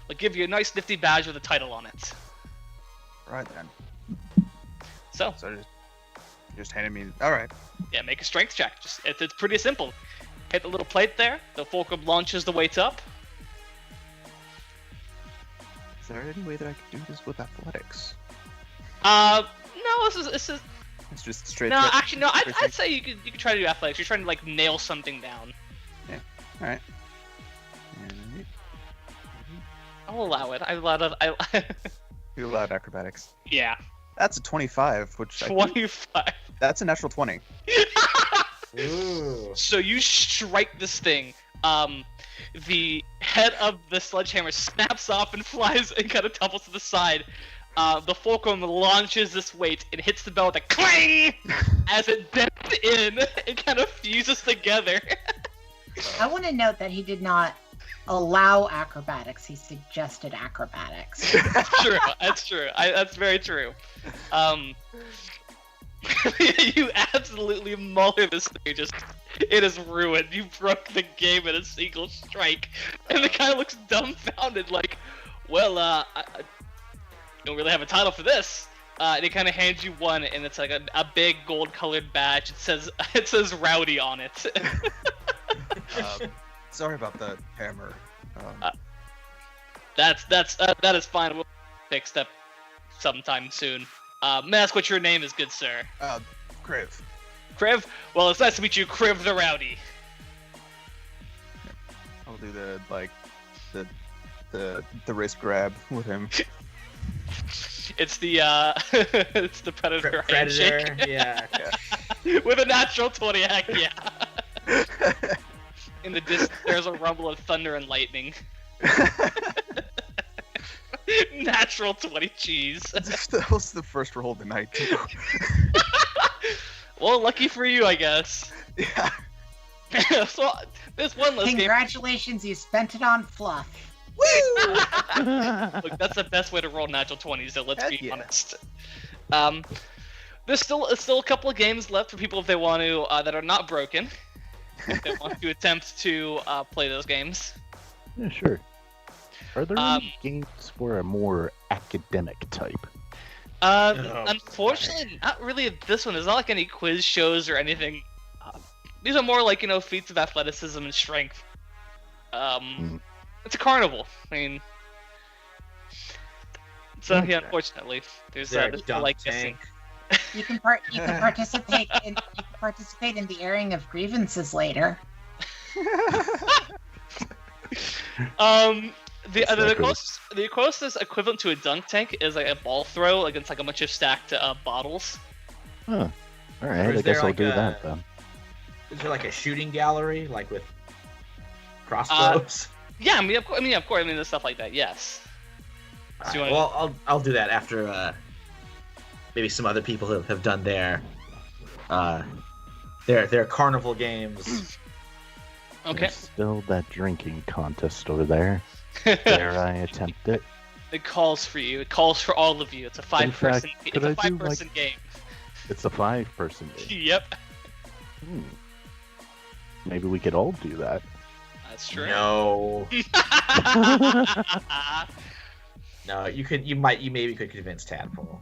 will give you a nice nifty badge with a title on it. Right then. So just handed me. All right. yeah, make a strength check. It's pretty simple. Hit the little plate there. The fulcrum launches the weight up. Is there any way that I could do this with athletics? No, this is It's just straight. No, threat- actually, no. I'd straight- say you could try to do athletics. You're trying to like nail something down. All right. I'll allow it. You allowed acrobatics. Yeah. That's a 25, which 25. that's a natural 20. Ooh. So you strike this thing. The head of the sledgehammer snaps off and flies and kind of tumbles to the side. The fulcrum launches this weight and hits the bell with a clang as it dents in and kind of fuses together. I want to note that he did not allow acrobatics. He suggested acrobatics. That's true. That's true. That's very true. You absolutely muller this thing. It is ruined. You broke the game in a single strike, and the guy looks dumbfounded, like, "Well, I don't really have a title for this." And he kind of hands you one, and it's like a big gold-colored badge. It says "Rowdy" on it. Sorry about the hammer. That is fine. We'll fix that sometime soon. May I ask what your name is, good sir? Kriv. Kriv? Well, it's nice to meet you, Kriv the Rowdy. I'll do the wrist grab with him. It's the it's the predator Predator, handshake. yeah. With a natural 20, heck yeah. In the distance, there's a rumble of thunder and lightning. Natural 20 cheese. That was the first roll of the night, too. Well, lucky for you, I guess. Yeah. So, there's one less game. Congratulations, you spent it on fluff. Look, that's the best way to roll natural 20s, though, let's Heck be yeah. honest. There's still a couple of games left for people if they want to, that are not broken. If they want to attempt to play those games. Yeah, sure. Are there Um, any games for a more academic type? Unfortunately, not really this one. There's not like any quiz shows or anything. These are more like, feats of athleticism and strength. It's a carnival. I mean, so yeah, unfortunately, there's There, this dump like tank. You can participate in the airing of grievances later. The closest equivalent to a dunk tank is like a ball throw against like a bunch of stacked bottles. Huh. All Or right, is I there guess I'll like do a- that then. Is there like a shooting gallery, like with crossbows? Yeah, I mean, of course, there's stuff like that. Yes. So you Alright, wanna- well, I'll do that after maybe some other people have done their carnival games. Okay. There's still that drinking contest over there. Dare I attempt it? It calls for you. It calls for all of you. It's a In fact, five-person. It's could a I do, five-person game. It's a 5-person game. Yep. Maybe we could all do that. That's true. No, no, you maybe could convince Tadpole.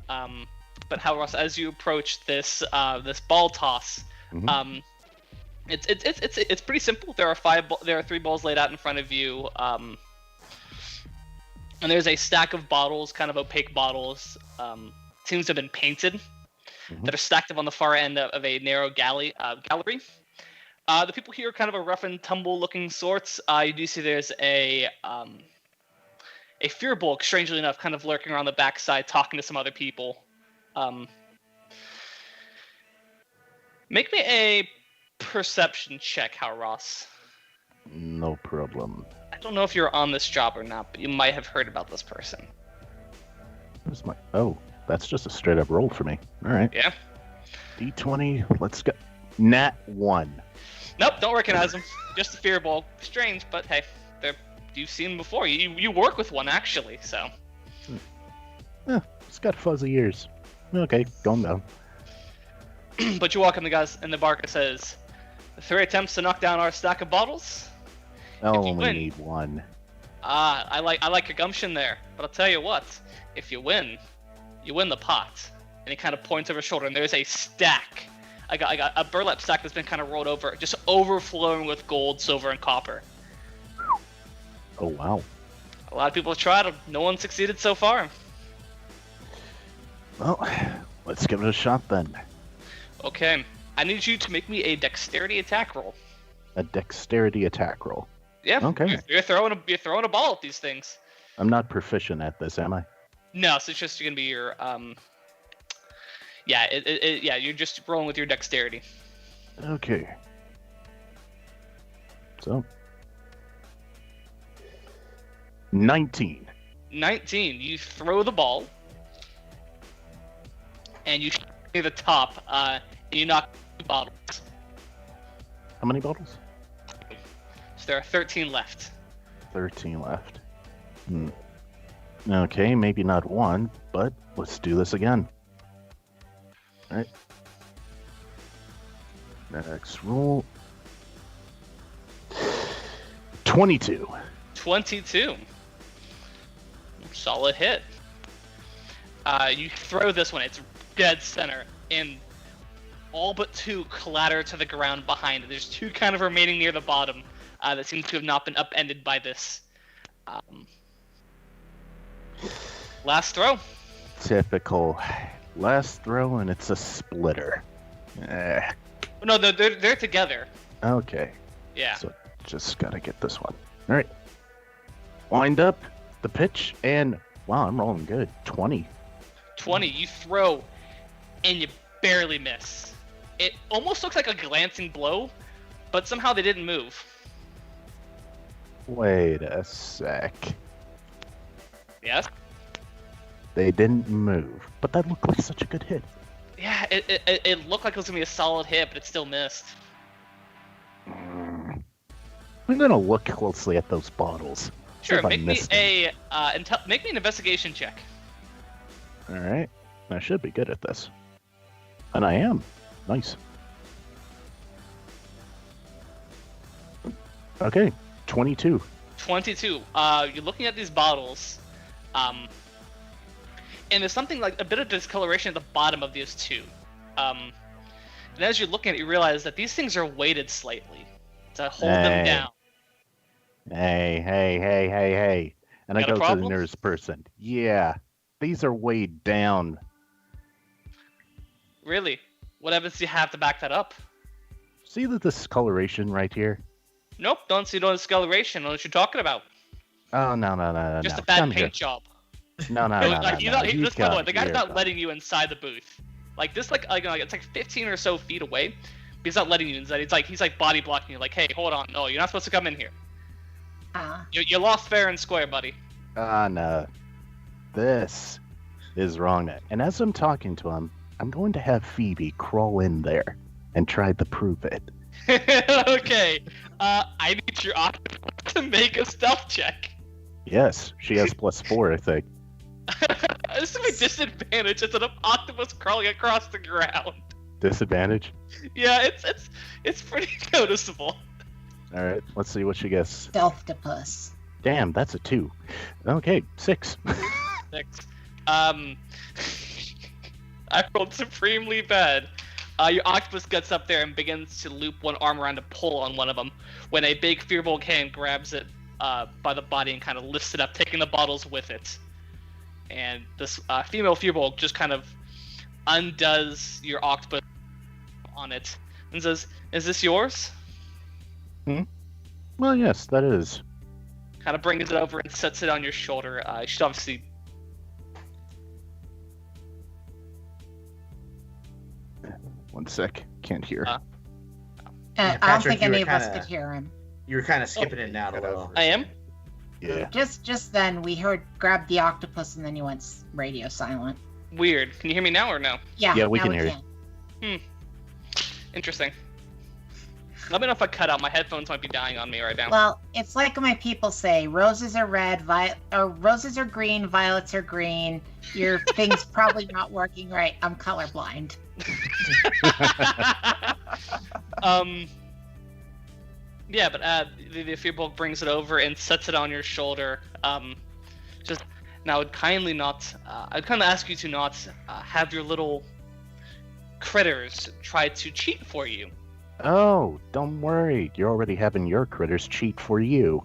But how, Ross, as you approach this this ball toss, Mhm. it's pretty simple. There are 3 balls laid out in front of you, and there's a stack of bottles, kind of opaque bottles. Seems to have been painted. Mhm. That are stacked up on the far end of a narrow gallery. The people here are kind of a rough and tumble looking sorts. You do see there's a fear bulk, strangely enough, kind of lurking around the backside, talking to some other people. Make me a perception check, How Ross. No problem. I don't know if you're on this job or not, but you might have heard about this person. Where's my... Oh, that's just a straight up roll for me. All right. Yeah? D20, let's go. Nat 1. Nope, don't recognize them. Just a fear bulk. Strange, but hey, you've seen them before. You work with one, actually, so. It's got fuzzy ears. Okay, going down. But you walk in, the guys, and the barker says, 3 attempts to knock down our stack of bottles? I'll you only win. need 1. I like your gumption there, but I'll tell you what, if you win the pot. And he kind of points over his shoulder, and there's a stack. I got a burlap sack that's been kind of rolled over, just overflowing with gold, silver, and copper. Oh, wow. A lot of people have tried, no one succeeded so far. Well, let's give it a shot then. Okay. I need you to make me a dexterity attack roll. A dexterity attack roll. Yeah. Okay. You're throwing a ball at these things. I'm not proficient at this, am I? No, so it's just gonna be your Yeah, yeah, you're just rolling with your dexterity. Okay. So. 19. 19. You throw the ball, and you shoot near the top, and you knock 2 bottles. How many bottles? So there are 13 left. 13 left. Okay, maybe not one, but let's do this again. Alright. Next roll. 22. 22. Solid hit. You throw this one, it's dead center, and all but 2 clatter to the ground behind it. There's 2 kind of remaining near the bottom that seem to have not been upended by this. Last throw. Typical. Last throw, and it's a splitter. No, they're together. Okay. Yeah. So just gotta get this one. Alright. Wind up the pitch, and wow, I'm rolling good. 20. 20. You throw, and you barely miss. It almost looks like a glancing blow, but somehow they didn't move. Wait a sec. Yes? They didn't move, but that looked like such a good hit. Yeah, it looked like it was going to be a solid hit, but it still missed. I'm gonna look closely at those bottles. See Sure, if I make me missed them. make me an investigation check. Alright. I should be good at this. And I am. Nice. Okay, 22. 22. You're looking at these bottles, and there's something like a bit of discoloration at the bottom of these 2. And as you're looking at it, you realize that these things are weighted slightly to hold them down. Hey. And I Got a go to the problem? nearest person. Yeah, these are weighed down. Really? What evidence do you have to back that up? See the discoloration right here? Nope, don't see no discoloration. I know what you're talking about. Oh, no. Just a bad Come paint here. job. No. Like, You just by the way, the guy's here, not though. letting you inside the booth. Like this, like it's like 15 or so feet away. But he's not letting you inside. He's like body blocking you. Like, hey, hold on, no, you're not supposed to come in here. You lost fair and square, buddy. No. This is wrong. And as I'm talking to him, I'm going to have Phoebe crawl in there and try to prove it. Okay, I need your octopus to make a stealth check. Yes, she has +4, I think. This is my disadvantage. It's an octopus crawling across the ground. Disadvantage? Yeah, it's pretty noticeable. Alright, let's see what she gets. Stealth-topus. Damn, that's a 2. Okay, 6. 6. I rolled supremely bad. Your octopus gets up there and begins to loop one arm around to pull on one of them, when a big Fearbolg hand grabs it by the body and kind of lifts it up, taking the bottles with it. And this female Fearbolg just kind of undoes your octopus on it and says, "Is this yours?" Well, yes, that is. Kind of brings it over and sets it on your shoulder. You should obviously... One sec. Can't hear. Yeah, I don't Patrick, think you were any of us kinda- could hear him. You were kind of skipping in and out a little. I am? Yeah. Just then, we heard grab the octopus, and then you went radio silent. Weird. Can you hear me now or no? Yeah, we now can hear you. Interesting. Let me know if I cut out. My headphones might be dying on me right now. Well, it's like my people say: roses are red, roses are green, violets are green. Your thing's probably not working right. I'm colorblind. Yeah, but the Fearbolg brings it over and sets it on your shoulder. Just now, I'd kindly not. I'd kind of ask you to not have your little critters try to cheat for you. Oh, don't worry. You're already having your critters cheat for you.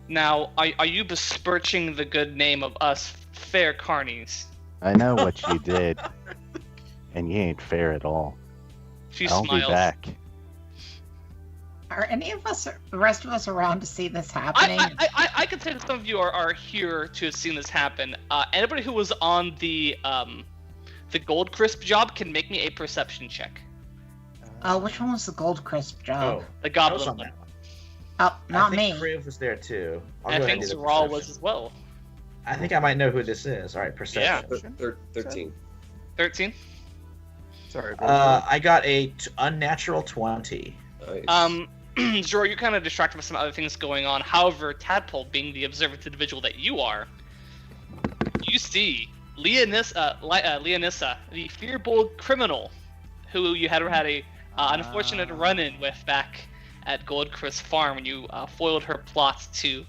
Now, are you besmirching the good name of us fair carnies? I know what you did, and you ain't fair at all. She I'll smiles. be back. Are any of us, the rest of us, around to see this happening? I could say that some of you are here to have seen this happen. Anybody who was on the Gold Crisp job can make me a perception check. Oh, which one was the Gold Crisp job? Oh, The I was Goblin on one. that one. Oh, not I think me. Kriv was there too. I'll And go I ahead think and do the Zeral was perception. as well. I think I might know who this is. All right, perception. Yeah. 13. 13. Sorry. I got a unnatural 20. Nice. Zoro, you're kind of distracted with some other things going on. However, Tadpole, being the observant individual that you are, you see Leonissa, the fearbold criminal, who you had a unfortunate run-in with back at Goldcrest Farm when you foiled her plots to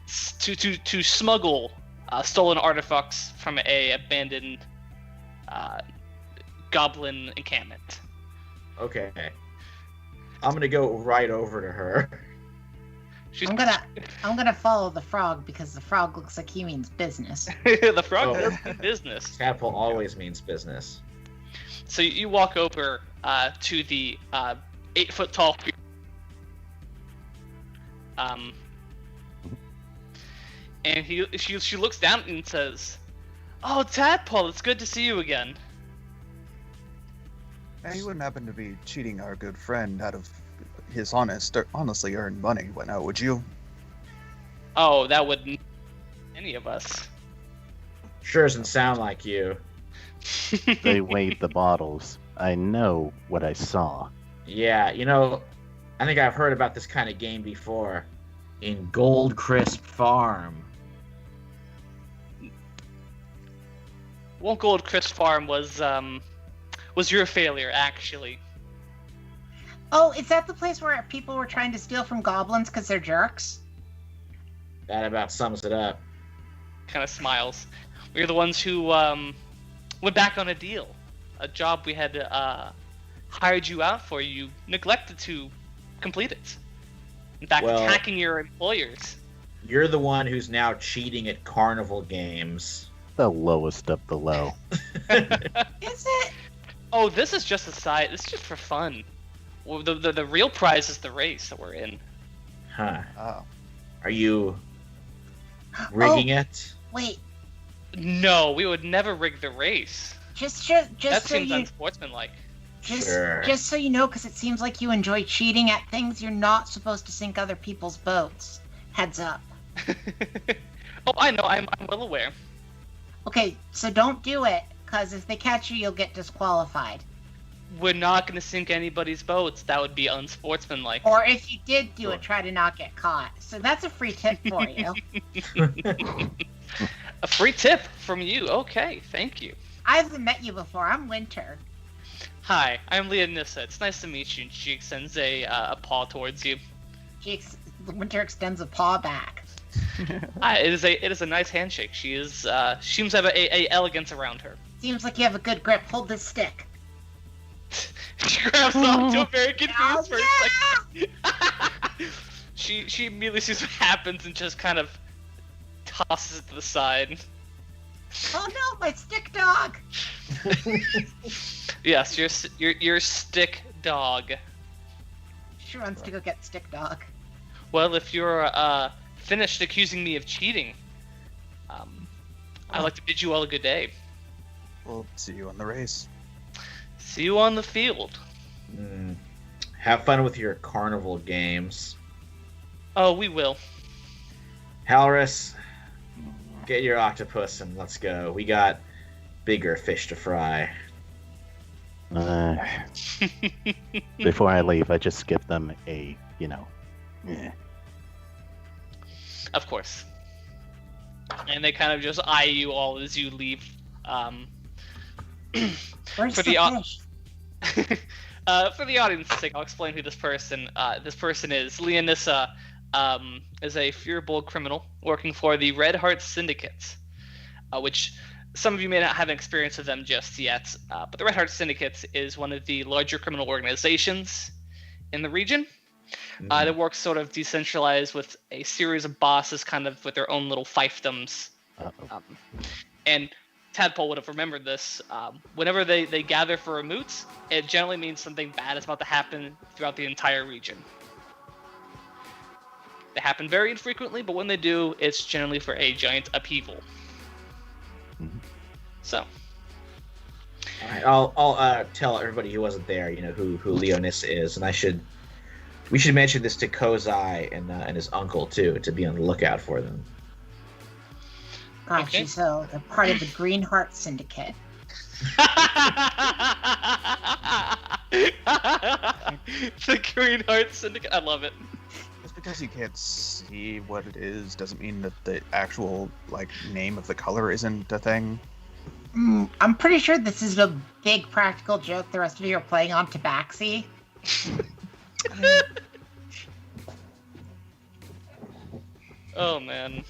smuggle stolen artifacts from a abandoned goblin encampment. Okay. I'm gonna go right over to her. She's I'm gonna follow the frog because the frog looks like he means business. the frog Oh. does do business. Tadpole always means business. So you walk over to the 8-foot tall. And she looks down and says, "Oh, Tadpole, it's good to see you again." Hey, you wouldn't happen to be cheating our good friend out of his honestly earned money, would you? Oh, that wouldn't any of us. Sure doesn't sound like you. They weighed the bottles. I know what I saw. Yeah, I think I've heard about this kind of game before. In Gold Crisp Farm. Won't Gold Crisp Farm was your failure, actually. Oh, is that the place where people were trying to steal from goblins because they're jerks? That about sums it up. Kind of smiles. We were the ones who went back on a deal, a job we had hired you out for. You neglected to complete it. In fact, Well- attacking your employers. You're the one who's now cheating at carnival games. The lowest of the low. Is it? Oh, this is just a side. This is just for fun. Well, the real prize is the race that we're in. Huh. Oh. Are you rigging it? Wait, No, we would never rig the race. just That so seems you unsportsmanlike. Sure. just so you know, because it seems like you enjoy cheating at things. You're not supposed to sink other people's boats. Heads up. Oh, I know. I'm well aware. Okay, so don't do it, because if they catch you, you'll get disqualified. We're not going to sink anybody's boats. That would be unsportsmanlike. Or if you did do it, try to not get caught. So that's a free tip for you. A free tip from you. Okay, thank you. I haven't met you before. I'm Winter. Hi, I'm Leonissa. It's nice to meet you. And she extends a paw towards you. Winter extends a paw back. It is a nice handshake. She seems to have a elegance around her. Seems like you have a good grip. Hold this stick. She grabs onto a very confused for Oh, a second. She immediately sees what happens and just kind of tosses it to the side. Oh no, my stick dog! Yes, your stick dog. She wants to go get stick dog. Well, if you're finished accusing me of cheating, I'd like to bid you all a good day. We'll see you on the race. See you on the field. Have fun with your carnival games. Oh, we will. Halris, get your octopus and let's go. We got bigger fish to fry. Before I leave, I just give them a, Of course. And they kind of just eye you all as you leave. Where's For the the fish? For the audience's sake, I'll explain who this person is. Leonissa is a fearbold criminal working for the Red Heart Syndicate, which some of you may not have experience with them just yet. But the Red Heart Syndicate is one of the larger criminal organizations in the region. That works sort of decentralized with a series of bosses kind of with their own little fiefdoms. And Tadpole would have remembered this. Whenever they gather for a moot, it generally means something bad is about to happen throughout the entire region. They happen very infrequently, but when they do, it's generally for a giant upheaval. Mhm. So, All right, I'll tell everybody who wasn't there, who Leonis is, and we should mention this to Kozai and his uncle too, to be on the lookout for them. Gotcha. Okay. So they're part of the Green Heart Syndicate. the Green Heart Syndicate. I love it. Just because you can't see what it is doesn't mean that the actual name of the color isn't a thing. I'm pretty sure this is a big practical joke the rest of you are playing on Tabaxi. Oh man. I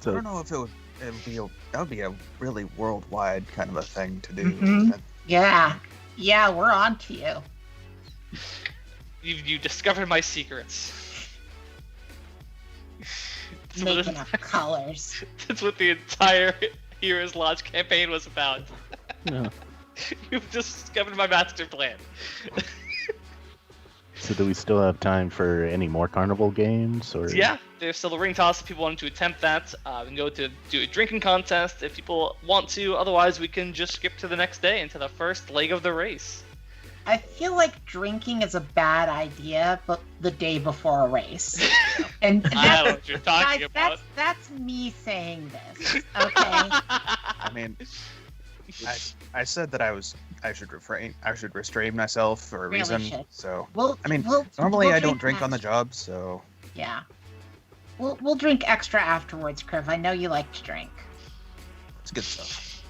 So don't know if that would be a really worldwide kind of a thing to do. Mhm. Yeah, we're on to you. You discovered my secrets. Making up colors. That's what the entire Heroes Lodge campaign was about. yeah. You've discovered my master plan. So do we still have time for any more carnival games? Or Yeah, there's still the ring toss if people want to attempt that. We can go to do a drinking contest if people want to. Otherwise, we can just skip to the next day into the first leg of the race. I feel like drinking is a bad idea, but the day before a race. And I don't know that's, what you're talking guys, about. that's me saying this. Okay. I mean, I said that I should restrain myself for a Really reason. should. So We'll, I mean, we'll- normally we'll I don't drink on the extra. job, so Yeah. We'll drink extra afterwards, Kriv. I know you like to drink. it's good stuff.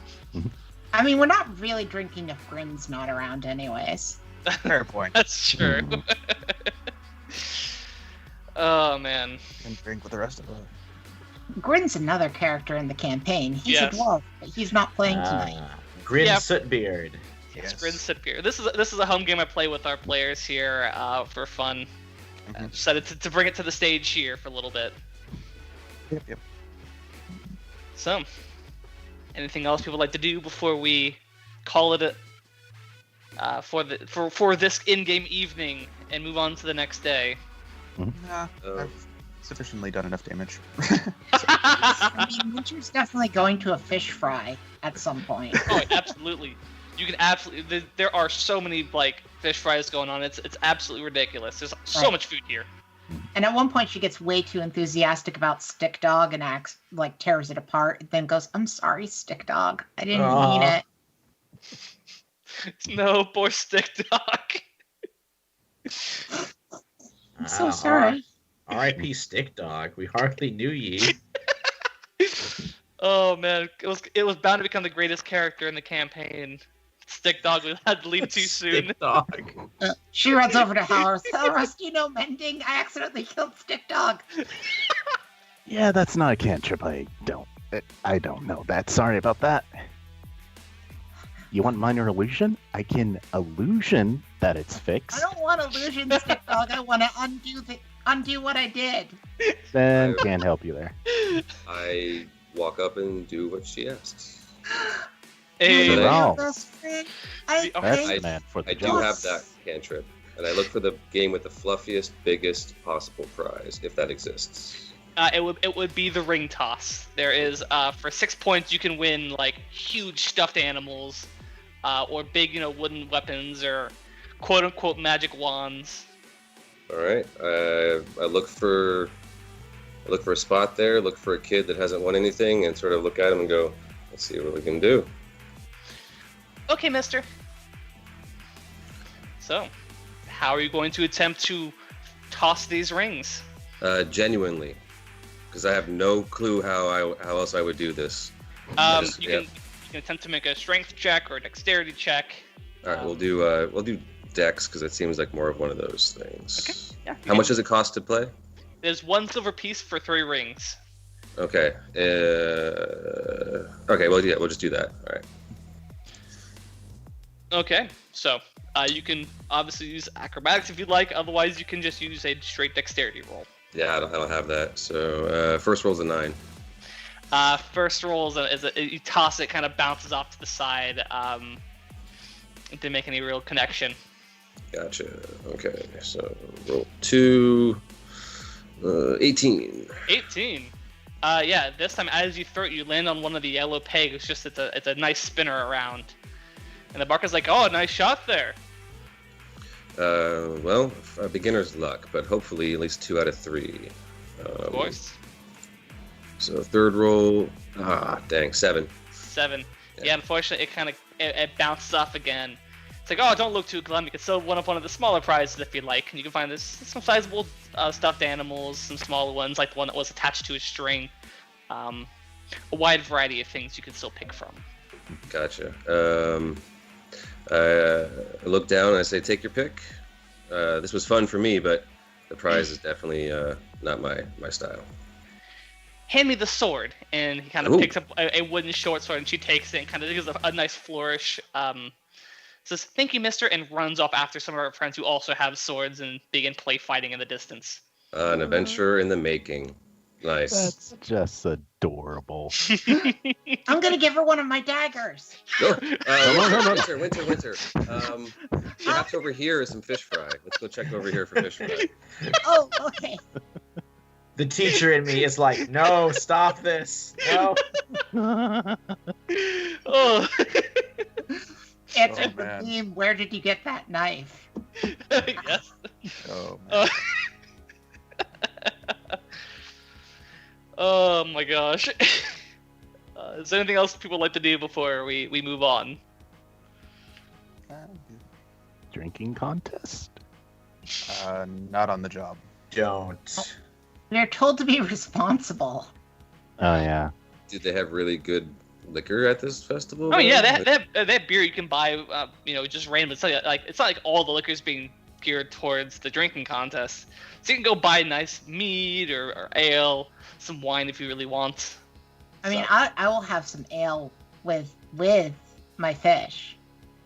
I mean, we're not really drinking if Grin's not around anyways. Fair point. That's true. Oh man. And drink with the rest of us. Grin's another character in the campaign. He's Yes. a dwarf, but he's not playing tonight. Grin Yeah. Sootbeard. Yes, Grin Sitbeer. This is a home game I play with our players here for fun. Mhm. Decided to bring it to the stage here for a little bit. Yep. So, anything else people would like to do before we call it for this in-game evening and move on to the next day? Nah, Oh. I've sufficiently done enough damage. I mean, Winter's definitely going to a fish fry at some point. Oh, absolutely. You can absolutely. There are so many fish fries going on. It's absolutely ridiculous. There's so Right. much food here. And at one point, she gets way too enthusiastic about Stick Dog and tears it apart. And then goes, "I'm sorry, Stick Dog. I didn't mean Aw. it." No, poor Stick Dog. I'm so sorry. R.I.P. Stick Dog. We hardly knew ye. Oh man, it was bound to become the greatest character in the campaign. Stick Dog had to leave too soon. Stick Dog. She runs over to Halros. Halros, do you know mending? I accidentally killed Stick Dog. Yeah, that's not a cantrip. I don't know that. Sorry about that. You want minor illusion? I can illusion that it's I fixed. don't want illusion, Stick Dog. I want to undo what I did. Then can't help you there. I walk up and do what she asks. Hey, You're Wow. Best friend. I That's think the man for the I job. do have that cantrip, and I look for the game with the fluffiest, biggest possible prize, if that exists. it would be the ring toss. There is for 6 points you can win huge stuffed animals, or big wooden weapons or quote unquote magic wands. All right, I look for a spot there, look for a kid that hasn't won anything, and sort of look at him and go, "Let's see what we can do." Okay, mister. So, how are you going to attempt to toss these rings? Genuinely, because I have no clue how else I would do this. Yes, You yeah. can attempt to make a strength check or a dexterity check. All right, we'll do Dex because it seems like more of one of those things. Okay, yeah. How much does it cost to play? There's 1 silver piece for 3 rings. Okay. Okay. Well, yeah, we'll just do that. All right. Okay, so you can obviously use acrobatics if you'd like. Otherwise, you can just use a straight dexterity roll. Yeah, I don't have that. So first roll's a 9. First roll you toss it, kind of bounces off to the side. It didn't make any real connection. Gotcha. Okay, so roll 2, 18. 18. Yeah, this time as you throw it, you land on one of the yellow pegs. It's a nice spinner around. And the barker's like, oh, nice shot there. Well, beginner's luck, but hopefully at least 2 out of 3. Of course. So third roll, dang, 7. 7. Yeah, unfortunately, it bounces off again. It's like, oh, don't look too glum. You can still win up one of the smaller prizes if you like, and you can find some sizable stuffed animals, some smaller ones like the one that was attached to a string. A wide variety of things you can still pick from. Gotcha. I look down and I say, take your pick. This was fun for me, but the prize is definitely not my style. Hand me the sword, and he kind of picks up a wooden short sword, and she takes it and kind of gives a nice flourish. Says, thank you, mister, and runs off after some of her friends who also have swords and begin play fighting in the distance. An adventure in the making. Nice. That's just adorable. I'm gonna give her one of my daggers. Winter. Perhaps over here is some fish fry. Let's go check over here for fish fry. Oh, okay. The teacher in me is like, no, stop this. No. Oh. Answer the meme, where did you get that knife? Yes. Oh, man. Oh my gosh. Is there anything else people like to do before we move on? Drinking contest? Not on the job. Don't. We're told to be responsible. Oh, yeah. Did they have really good liquor at this festival? Oh yeah, they have beer you can buy. Just random. It's not like all the liquor's being geared towards the drinking contest. So you can go buy nice mead or ale, some wine if you really want. I mean, I will have some ale with my fish.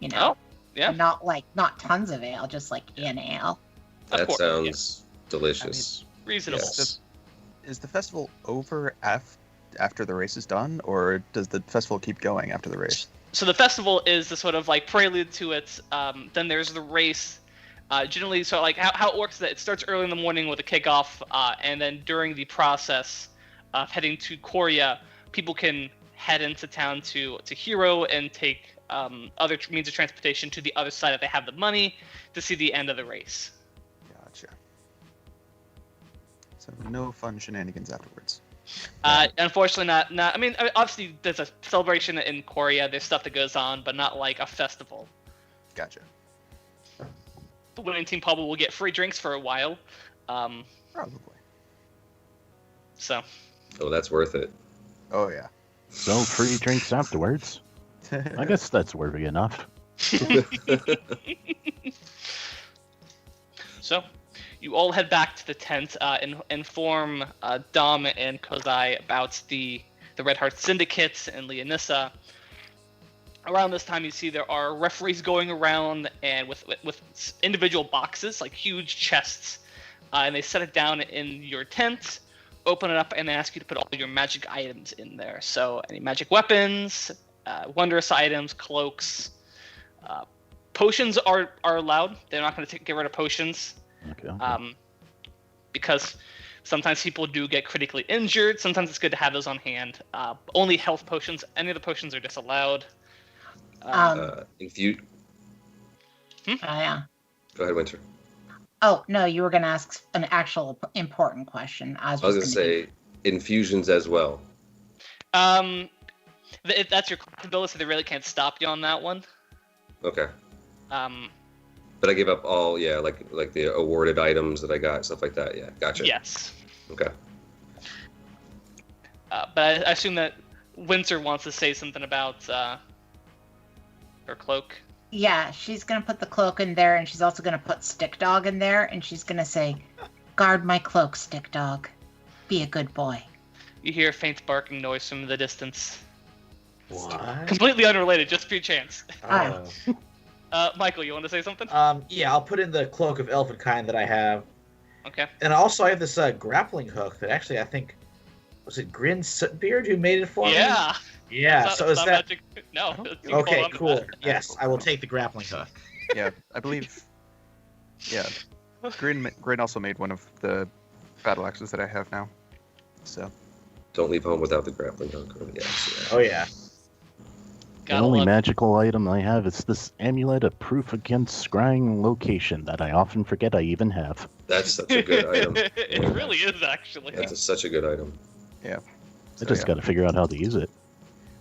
You know. Oh, yeah. Not tons of ale, just like an ale. That sounds delicious. Reasonable. Yes. Is the festival over after the race is done, or does the festival keep going after the race? So the festival is the sort of like prelude to it. Then there's the race. Generally, so like how it works is that it starts early in the morning with a kickoff, and then during the process of heading to Korea, people can head into town to Hero and take other means of transportation to the other side if they have the money to see the end of the race. Gotcha. So no fun shenanigans afterwards. Unfortunately, not. I mean, obviously, there's a celebration in Korea. There's stuff that goes on, but not like a festival. Gotcha. The winning team probably will get free drinks for a while. Probably. So. Oh, that's worth it. Oh yeah. So free drinks afterwards. I guess that's worthy enough. So, you all head back to the tent and inform Dom and Kozai about the Red Heart Syndicate and Leonissa. Around this time, you see there are referees going around and with individual boxes, like huge chests, and they set it down in your tent, open it up, and they ask you to put all your magic items in there. So any magic weapons, wondrous items, cloaks, potions are allowed. They're not going to get rid of potions. Okay. Because sometimes people do get critically injured. Sometimes it's good to have those on hand. Only health potions. Any of the potions are disallowed. Yeah. Go ahead, Winter. Oh no, you were going to ask an actual important question. I was going to say infusions as well. If that's your ability, so they really can't stop you on that one. Okay. But I gave up all, like the awarded items that I got, stuff like that. Yeah, gotcha. Yes. Okay. But I assume that Winter wants to say something about her cloak. Yeah, she's going to put the cloak in there, and she's also going to put Stick Dog in there, and she's going to say, guard my cloak, Stick Dog. Be a good boy. You hear a faint barking noise from the distance. What? Completely unrelated, just for your chance. Oh. Michael, you want to say something? Yeah, I'll put in the cloak of elfin kind that I have. Okay. And also I have this grappling hook that actually I think Was it Grin Sootbeard who made it for me? Yeah. Yeah. It's so not- is it's not that magic. No. you can okay? follow up Cool. with that. Yes, I will take the grappling hook. Yeah, I believe. Yeah, Grin also made one of the battle axes that I have now. So. Don't leave home without the grappling hook. Yes. Oh yeah. The Gotta only love- magical item I have is this amulet of proof against scrying location that I often forget I even have. That's such a good item. It Yeah. really is, actually. That's such a good item. I So, just yeah. got to figure out how to use it.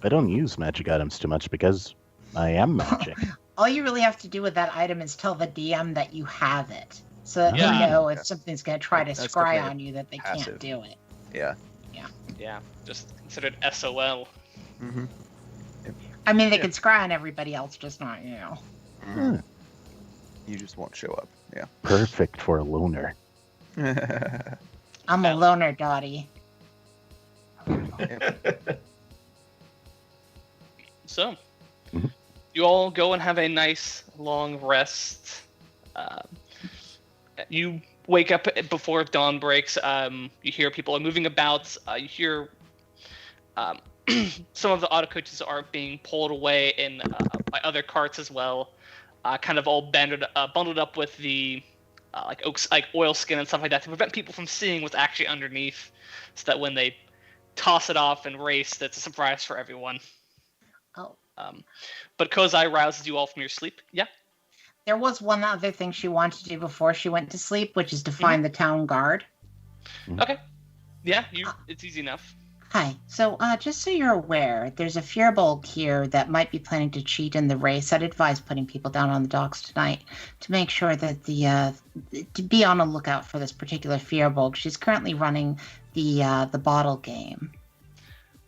I don't use magic items too much because I am magic. All you really have to do with that item is tell the DM that you have it, so that Yeah. they know if Yeah. something's going to try to That's scry definitely on you that they passive. can't do it. Yeah. Yeah, just considered SOL. Mm-hmm. I mean, they Yeah. can scry on everybody else, just not you. Hmm, You just won't show up. Yeah. perfect for a loner. I'm a loner, Dottie. So, Mhm. you all go and have a nice long rest. You wake up before dawn breaks. You hear people are moving about. You hear some of the auto coaches are being pulled away in by other carts as well, kind of all bundled up with the like oil skin and stuff like that to prevent people from seeing what's actually underneath, so that when they toss it off and race, that's a surprise for everyone. Oh, But Kozai rouses you all from your sleep. Yeah. there was one other thing she wanted to do before she went to sleep, which is to find the town guard. Okay. Yeah, it's easy enough. Hi. So, just so you're aware, there's a Fearbolg here that might be planning to cheat in the race. I'd advise putting people down on the docks tonight to make sure that to be on a lookout for this particular Fearbolg. She's currently running the bottle game.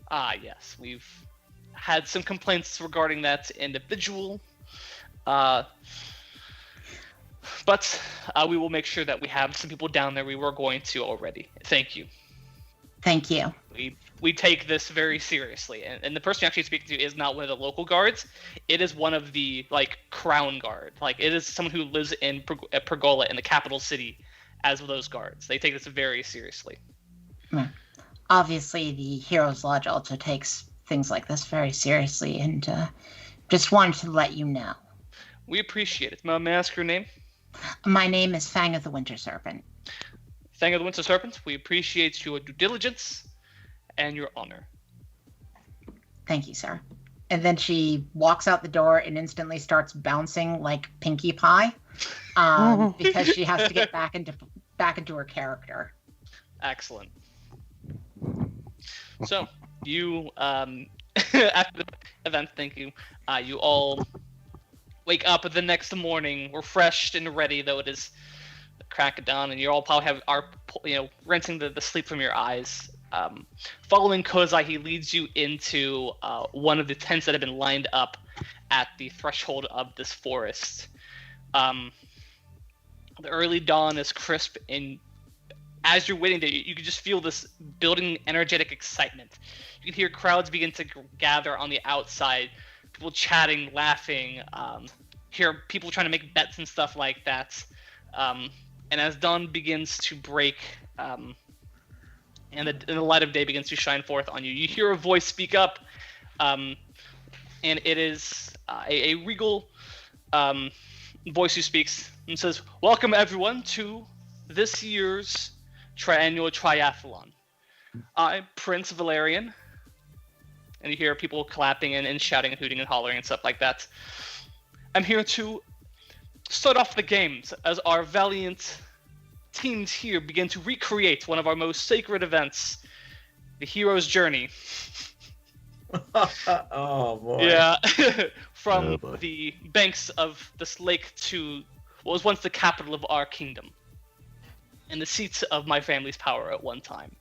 Ah, yes, we've had some complaints regarding that individual. But we will make sure that we have some people down there. We were going to already. Thank you. Thank you. We take this very seriously, and the person you actually speak to is not one of the local guards. It is one of the crown guard. It is someone who lives in Pergola in the capital city, as those guards. They take this very seriously. Obviously, the Heroes Lodge also takes things like this very seriously, and just wanted to let you know. We appreciate it. May I ask your name? My name is Fang of the Winter Serpent. Fang of the Winter Serpent, we appreciate your due diligence and your honor. Thank you, sir. And then she walks out the door and instantly starts bouncing like Pinkie Pie, because she has to get back into her character. Excellent. So, you, after the event, thank you, you all wake up the next morning, refreshed and ready, though it is the crack of dawn, and you all probably are rinsing the sleep from your eyes. Following Kozai, he leads you into one of the tents that have been lined up at the threshold of this forest. The early dawn is crisp, and as you're waiting there, you can just feel this building energetic excitement. You can hear crowds begin to gather on the outside, people chatting, laughing, hear people trying to make bets and stuff like that. And as dawn begins to break, and the light of day begins to shine forth on you, you hear a voice speak up, and it is a regal voice who speaks and says, "Welcome everyone to this year's triannual triathlon. I'm Prince Valerian." And you hear people clapping and shouting and hooting and hollering and stuff like that. "I'm here to start off the games as our valiant teams here begin to recreate one of our most sacred events, the hero's journey." Oh boy. Yeah, from Oh, boy. the banks of this lake to what was once the capital of our kingdom, and the seat of my family's power at one time.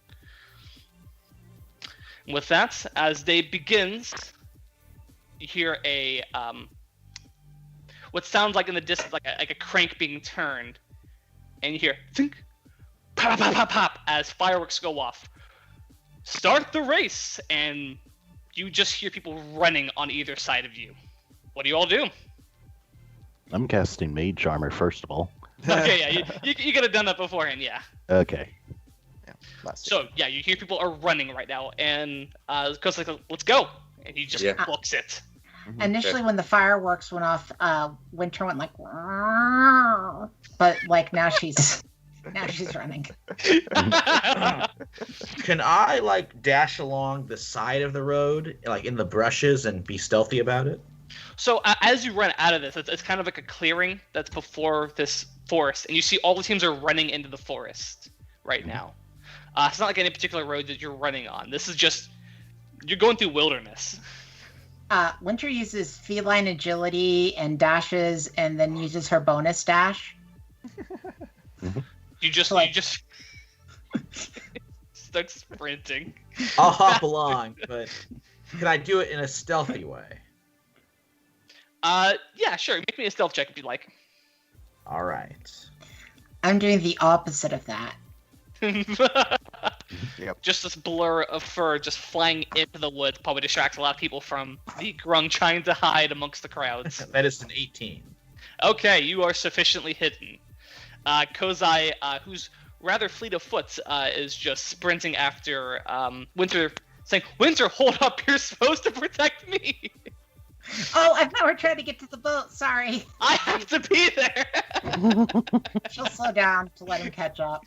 With that, as day begins, you hear a what sounds like in the distance like a crank being turned, and you hear think, pop, pop, pop, pop, as fireworks go off. Start the race, and you just hear people running on either side of you. What do you all do? I'm casting Mage Armor first of all. Okay, yeah, you could have done that beforehand, yeah. Okay. Yeah. Last So yeah, you hear people are running right now, and goes like, "Let's go!" And he just Yeah. books it. Mhm. Initially, when the fireworks went off, Winter went like, "Wow." But like now she's running. Can I like dash along the side of the road, like in the brushes, and be stealthy about it? So as you run out of this, it's kind of like a clearing that's before this forest, and you see all the teams are running into the forest right now. It's not like any particular road that you're running on. This is just you're going through wilderness. Winter uses feline agility and dashes, and then uses her bonus dash. You just start sprinting. I'll hop along, but can I do it in a stealthy way? Yeah, sure. Make me a stealth check if you'd like. All right. I'm doing the opposite of that. Yep. Just this blur of fur just flying into the woods probably distracts a lot of people from the grung trying to hide amongst the crowds. That is an 18. Okay, you are sufficiently hidden. Kozai, who's rather fleet of foot, is just sprinting after Winter, saying, "Winter, hold up! You're supposed to protect me! Oh, I thought we were trying to get to the boat. Sorry. I have to be there!" She'll slow down to let him catch up.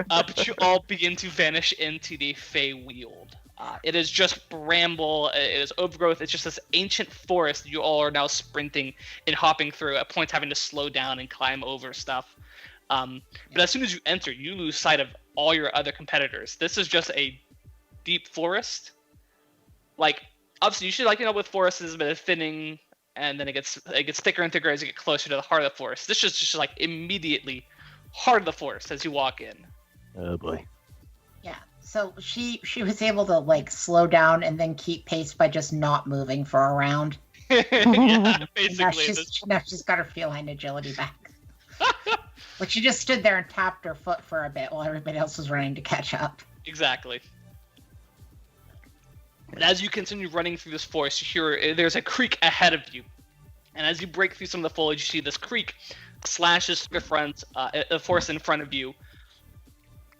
But you all begin to vanish into the Feywield. It is just bramble, it is overgrowth, it's just this ancient forest you all are now sprinting and hopping through, at points having to slow down and climb over stuff. But as soon as you enter, you lose sight of all your other competitors. This is just a deep forest. Like, obviously, you should, like, with forests, there's a bit of thinning, and then it gets thicker and thicker as you get closer to the heart of the forest. This is just like immediately heart of the forest as you walk in. Oh boy. Yeah. So she was able to like slow down and then keep pace by just not moving for a round. Yeah, And now basically. she's got her feline agility back. Like she just stood there and tapped her foot for a bit while everybody else was running to catch up. Exactly. And as you continue running through this forest, you hear there's a creek ahead of you. And as you break through some of the foliage, you see this creek slashes through the forest in front of you.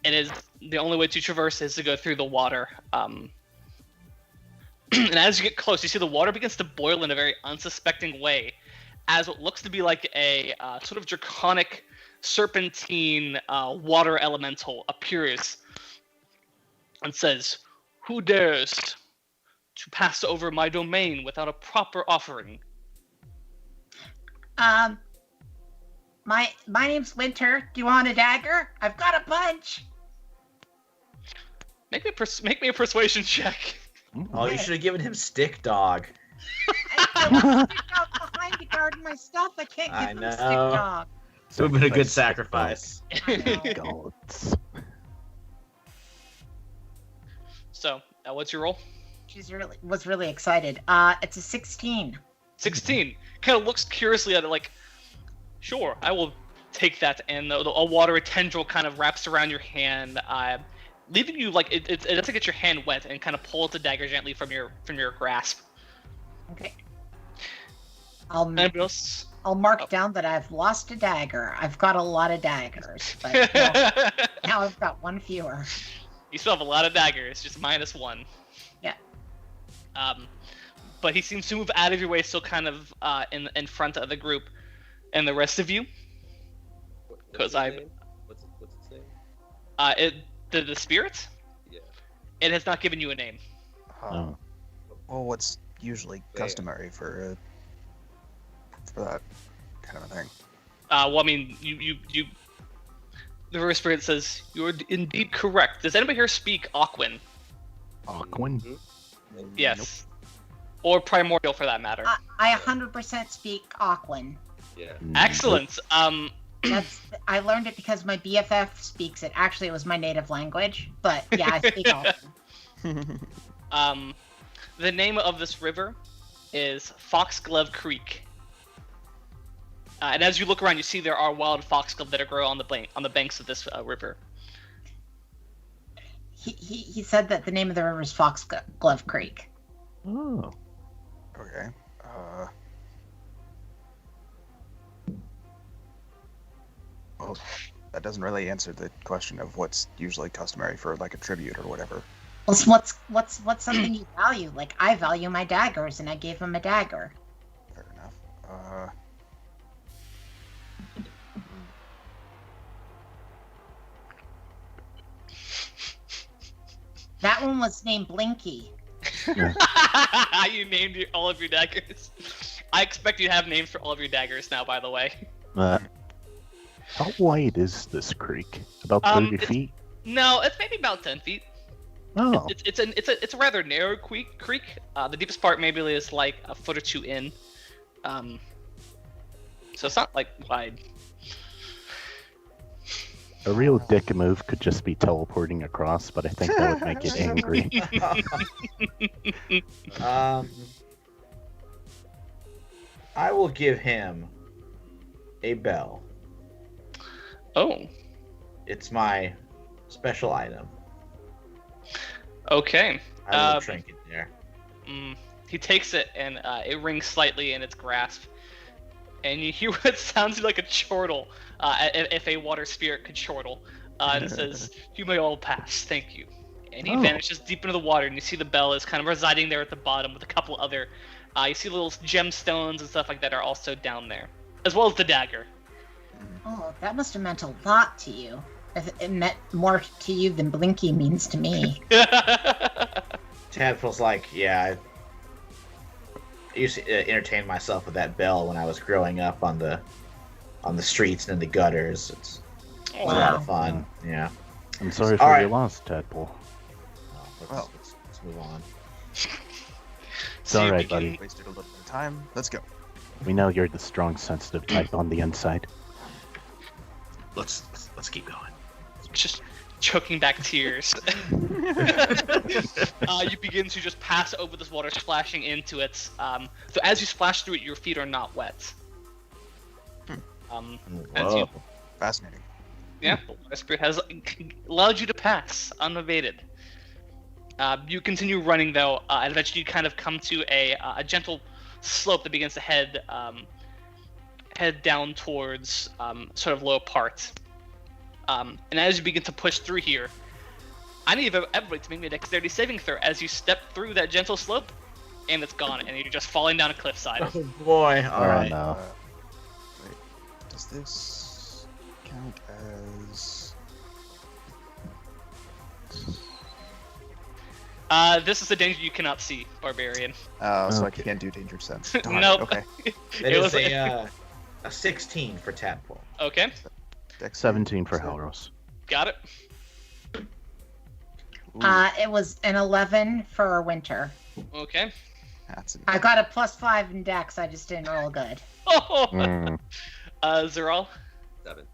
It is the only way to traverse is to go through the water. And as you get close, you see the water begins to boil in a very unsuspecting way, as what looks to be like a sort of draconic serpentine water elemental appears and says, "Who dares to pass over my domain without a proper offering?" My name's Winter. Do you want a dagger? I've got a bunch. Make me a persuasion check. Oh, you should have given him stick dog. I want to stick out behind to guard my stuff. I can't I give them a stick know. dog. It would have been a good sacrifice. I know. Gods. So, what's your roll? Was really excited. It's a 16. 16. Kind of looks curiously at it like, sure, I will take that. And a water tendril kind of wraps around your hand, leaving you like it doesn't get your hand wet, and kind of pulls the dagger gently from your grasp. Okay. Anybody else? I'll mark down that I've lost a dagger. I've got a lot of daggers, but now I've got one fewer. You still have a lot of daggers, just -1. Yeah. But he seems to move out of your way, still kind of in front of the group and the rest of you. What's its name? What's its name? The spirit? Yeah. It has not given you a name. Oh. Well, what's usually customary for that kind of a thing? Well, I mean, you the river spirit says you're indeed correct. Does anybody here speak Aquan? Aquan? Mhm. Yes. Or primordial, for that matter. I 100% speak Aquan. Yeah. Excellent. I learned it because my BFF speaks it. Actually, it was my native language, but yeah, I speak Aquan. The name of this river is Foxglove Creek. And as you look around, you see there are wild foxglove that grow on the banks of this river. He said that the name of the river is Foxglove Creek. Oh. Okay. Well, that doesn't really answer the question of what's usually customary for like a tribute or whatever. Well, what's something you value? Like, I value my daggers, and I gave him a dagger. Fair enough. That one was named Blinky. You named all of your daggers. I expect you to have names for all of your daggers now, by the way. How wide is this creek? About 30 feet? No, it's maybe about 10 feet. Oh. It's a rather narrow creek. The deepest part maybe is like a foot or two in. So it's not like wide. A real dick move could just be teleporting across, but I think that would make it angry. I will give him a bell. Oh. It's my special item. Okay. I will trinket there. He takes it and it rings slightly in its grasp, and you hear what sounds like a chortle, if a water spirit could chortle, and it says, "You may all pass, thank you." And he vanishes deep into the water, and you see the bell is kind of residing there at the bottom with a couple other, you see little gemstones and stuff like that are also down there, as well as the dagger. Oh, that must have meant a lot to you. It meant more to you than Blinky means to me. Tadpole's like, yeah, I used to entertain myself with that bell when I was growing up on the streets and in the gutters. It's a lot of fun. Yeah. I'm sorry for your loss, Tadpole. Let's move on. It's alright, buddy. Wasted a little bit of time. Let's go. We know you're the strong, sensitive type on the inside. Let's keep going. Just choking back tears. You begin to just pass over this water, splashing into it. So as you splash through it, your feet are not wet. As you, Fascinating. yeah, the water spirit has allowed you to pass unevaded. You continue running though, and eventually you kind of come to a gentle slope that begins to head down towards sort of low part. And as you begin to push through here, I need everybody to make me a dexterity saving throw as you step through that gentle slope, and it's gone, and you're just falling down a cliffside. Oh boy! All right. No. Wait, does this count as? This is a danger you cannot see, Barbarian. Oh, so Okay. I can't do danger sense. Darn it, Nope. Okay. It was is a 16 for Tadpole. Okay, Dex 17 for save. Halros. got it. Ooh, It was an 11 for Winter. Okay. that's an I got a +5 in Dex. I just didn't roll good. Oh, Mm. Zeral 7.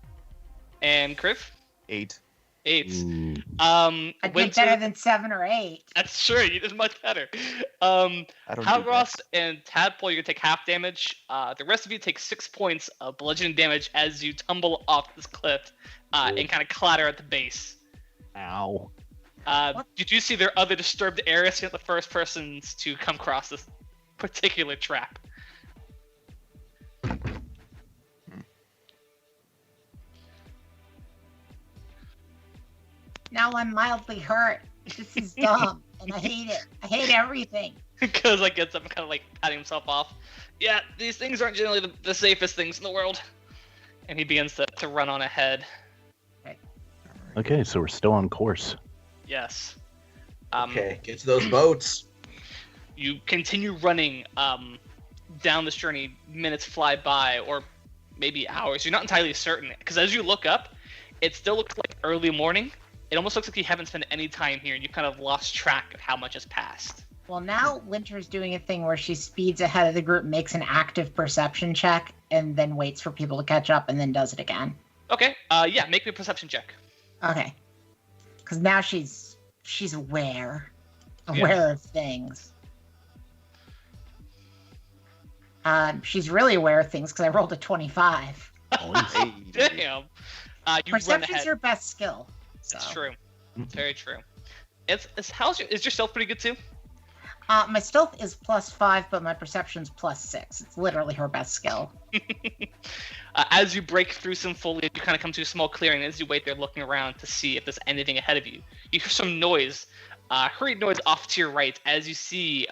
and Kriv, 8. 8. Ooh. I did Winter, better than 7 or 8. that's true. You did much better. I don't do Halros Dex. and Tadpole, you're gonna take half damage. The rest of you take 6 points of bludgeoning damage as you tumble off this cliff and kind of clatter at the base. Ow. Did you see there are other disturbed areas? You're the first persons to come across this particular trap. Now I'm mildly hurt. This is dumb, and I hate it. I hate everything. Because like gets up and kind of like patting himself off. Yeah, these things aren't generally the safest things in the world. And he begins to run on ahead. Okay, so we're still on course. Yes. Okay, get to those boats. You continue running down this journey. Minutes fly by, or maybe hours. You're not entirely certain. Because as you look up, it still looks like early morning. It almost looks like you haven't spent any time here, and you've kind of lost track of how much has passed. Well, now Winter's doing a thing where she speeds ahead of the group, makes an active perception check, and then waits for people to catch up, and then does it again. Okay. Yeah. Make me a perception check. Okay. Because now she's aware of things. She's really aware of things because I rolled a 25. Hey. Damn. You run Perception's ahead. your best skill. So. That's true. It's very true. Is your stealth pretty good too? My stealth is +5, but my perception's +6. It's literally her best skill. As you break through some foliage, you kind of come to a small clearing. As you wait there looking around to see if there's anything ahead of you, you hear some noise, hurried noise off to your right as you see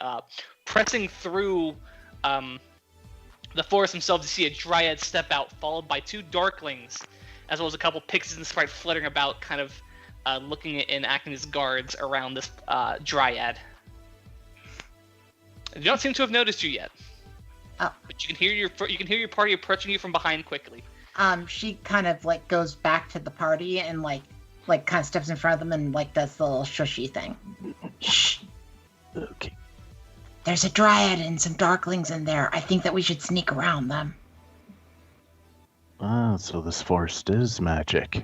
pressing through the forest themselves. You see a dryad step out, followed by 2 darklings, as well as a couple pixies and sprites fluttering about, kind of looking and acting as guards around this dryad. They don't seem to have noticed you yet. Oh. But you can hear your party approaching you from behind quickly. She kind of like goes back to the party and like kind of steps in front of them and like does the little shushy thing. Shh. Okay. There's a dryad and some darklings in there. I think that we should sneak around them. Ah, so this forest is magic.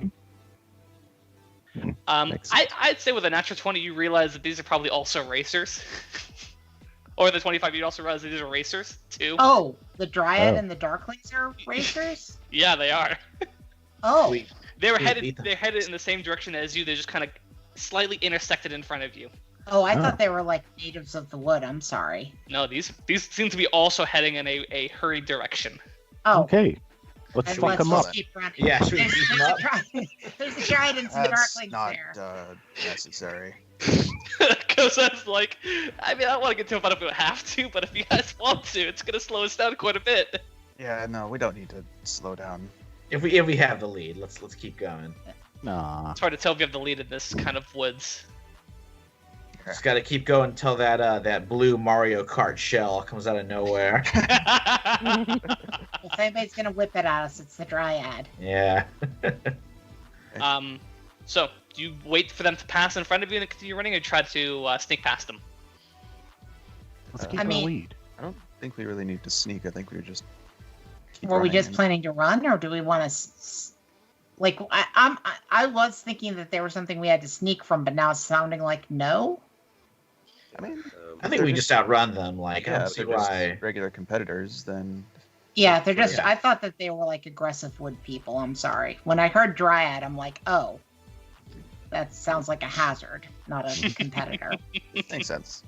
I'd say with a natural 20, you realize that these are probably also racers. Or the 25, you'd also realize that these are racers too. Oh, the dryad and the darklings are racers? Yeah, they are. Oh. They're headed in the same direction as you. They're just kind of slightly intersected in front of you. Oh, I thought they were like natives of the wood. I'm sorry. No, these seem to be also heading in a hurried direction. Oh. Okay. Let's fuck them up. Keep running. Yeah, should we beat them up? There's a dryad and some That's darklings not there. necessary. Because that's like, I mean, I don't want to get too fun if we don't have to, but if you guys want to, it's gonna slow us down quite a bit. Yeah, no, we don't need to slow down. If we have the lead, let's keep going. Nah. It's hard to tell if you have the lead in this kind of woods. Just gotta keep going until that blue Mario Kart shell comes out of nowhere. If anybody's gonna whip it at us, it's the dryad. Yeah. So do you wait for them to pass in front of you and continue running, or try to sneak past them? Let's keep I our mean- lead. I don't think we really need to sneak. I think we just keep Were we running just and- planning to run, or do we want to? Like, I was thinking that there was something we had to sneak from, but now it's sounding like no. I mean, I think we just outrun them. Like, I yeah, don't if see they're just why. regular competitors, then Yeah, they're just. Yeah. I thought that they were like aggressive wood people. I'm sorry. When I heard dryad, I'm like, oh, that sounds like a hazard, not a competitor. makes sense.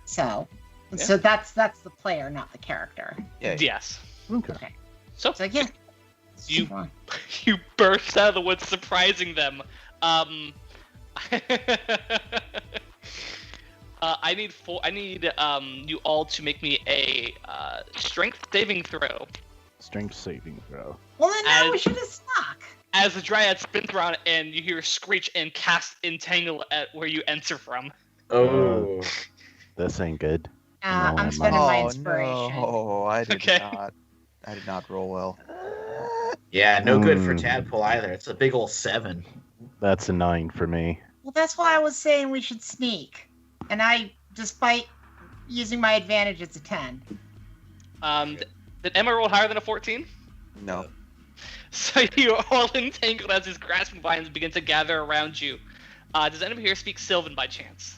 So, Yeah. so that's the player, not the character. Yeah. Yes. Okay. So So yeah. You- you burst out of the woods, surprising them. I need you all to make me a strength saving throw. Strength saving throw. Well, then now we As- should have snuck. As the dryad spins around and you hear a screech and cast entangle at where you enter from. Oh. This ain't good. No, I'm I'm spending not. my Oh inspiration. no, I did Okay. not. I did not roll well. Yeah, no good for Hmm. Tadpole either. It's a big old 7. That's a 9 for me. Well, that's why I was saying we should sneak. And I, despite using my advantage, it's a 10. Did Emma roll higher than a 14? No. So you're all entangled as these grasping vines begin to gather around you. Does anybody here speak Sylvan by chance?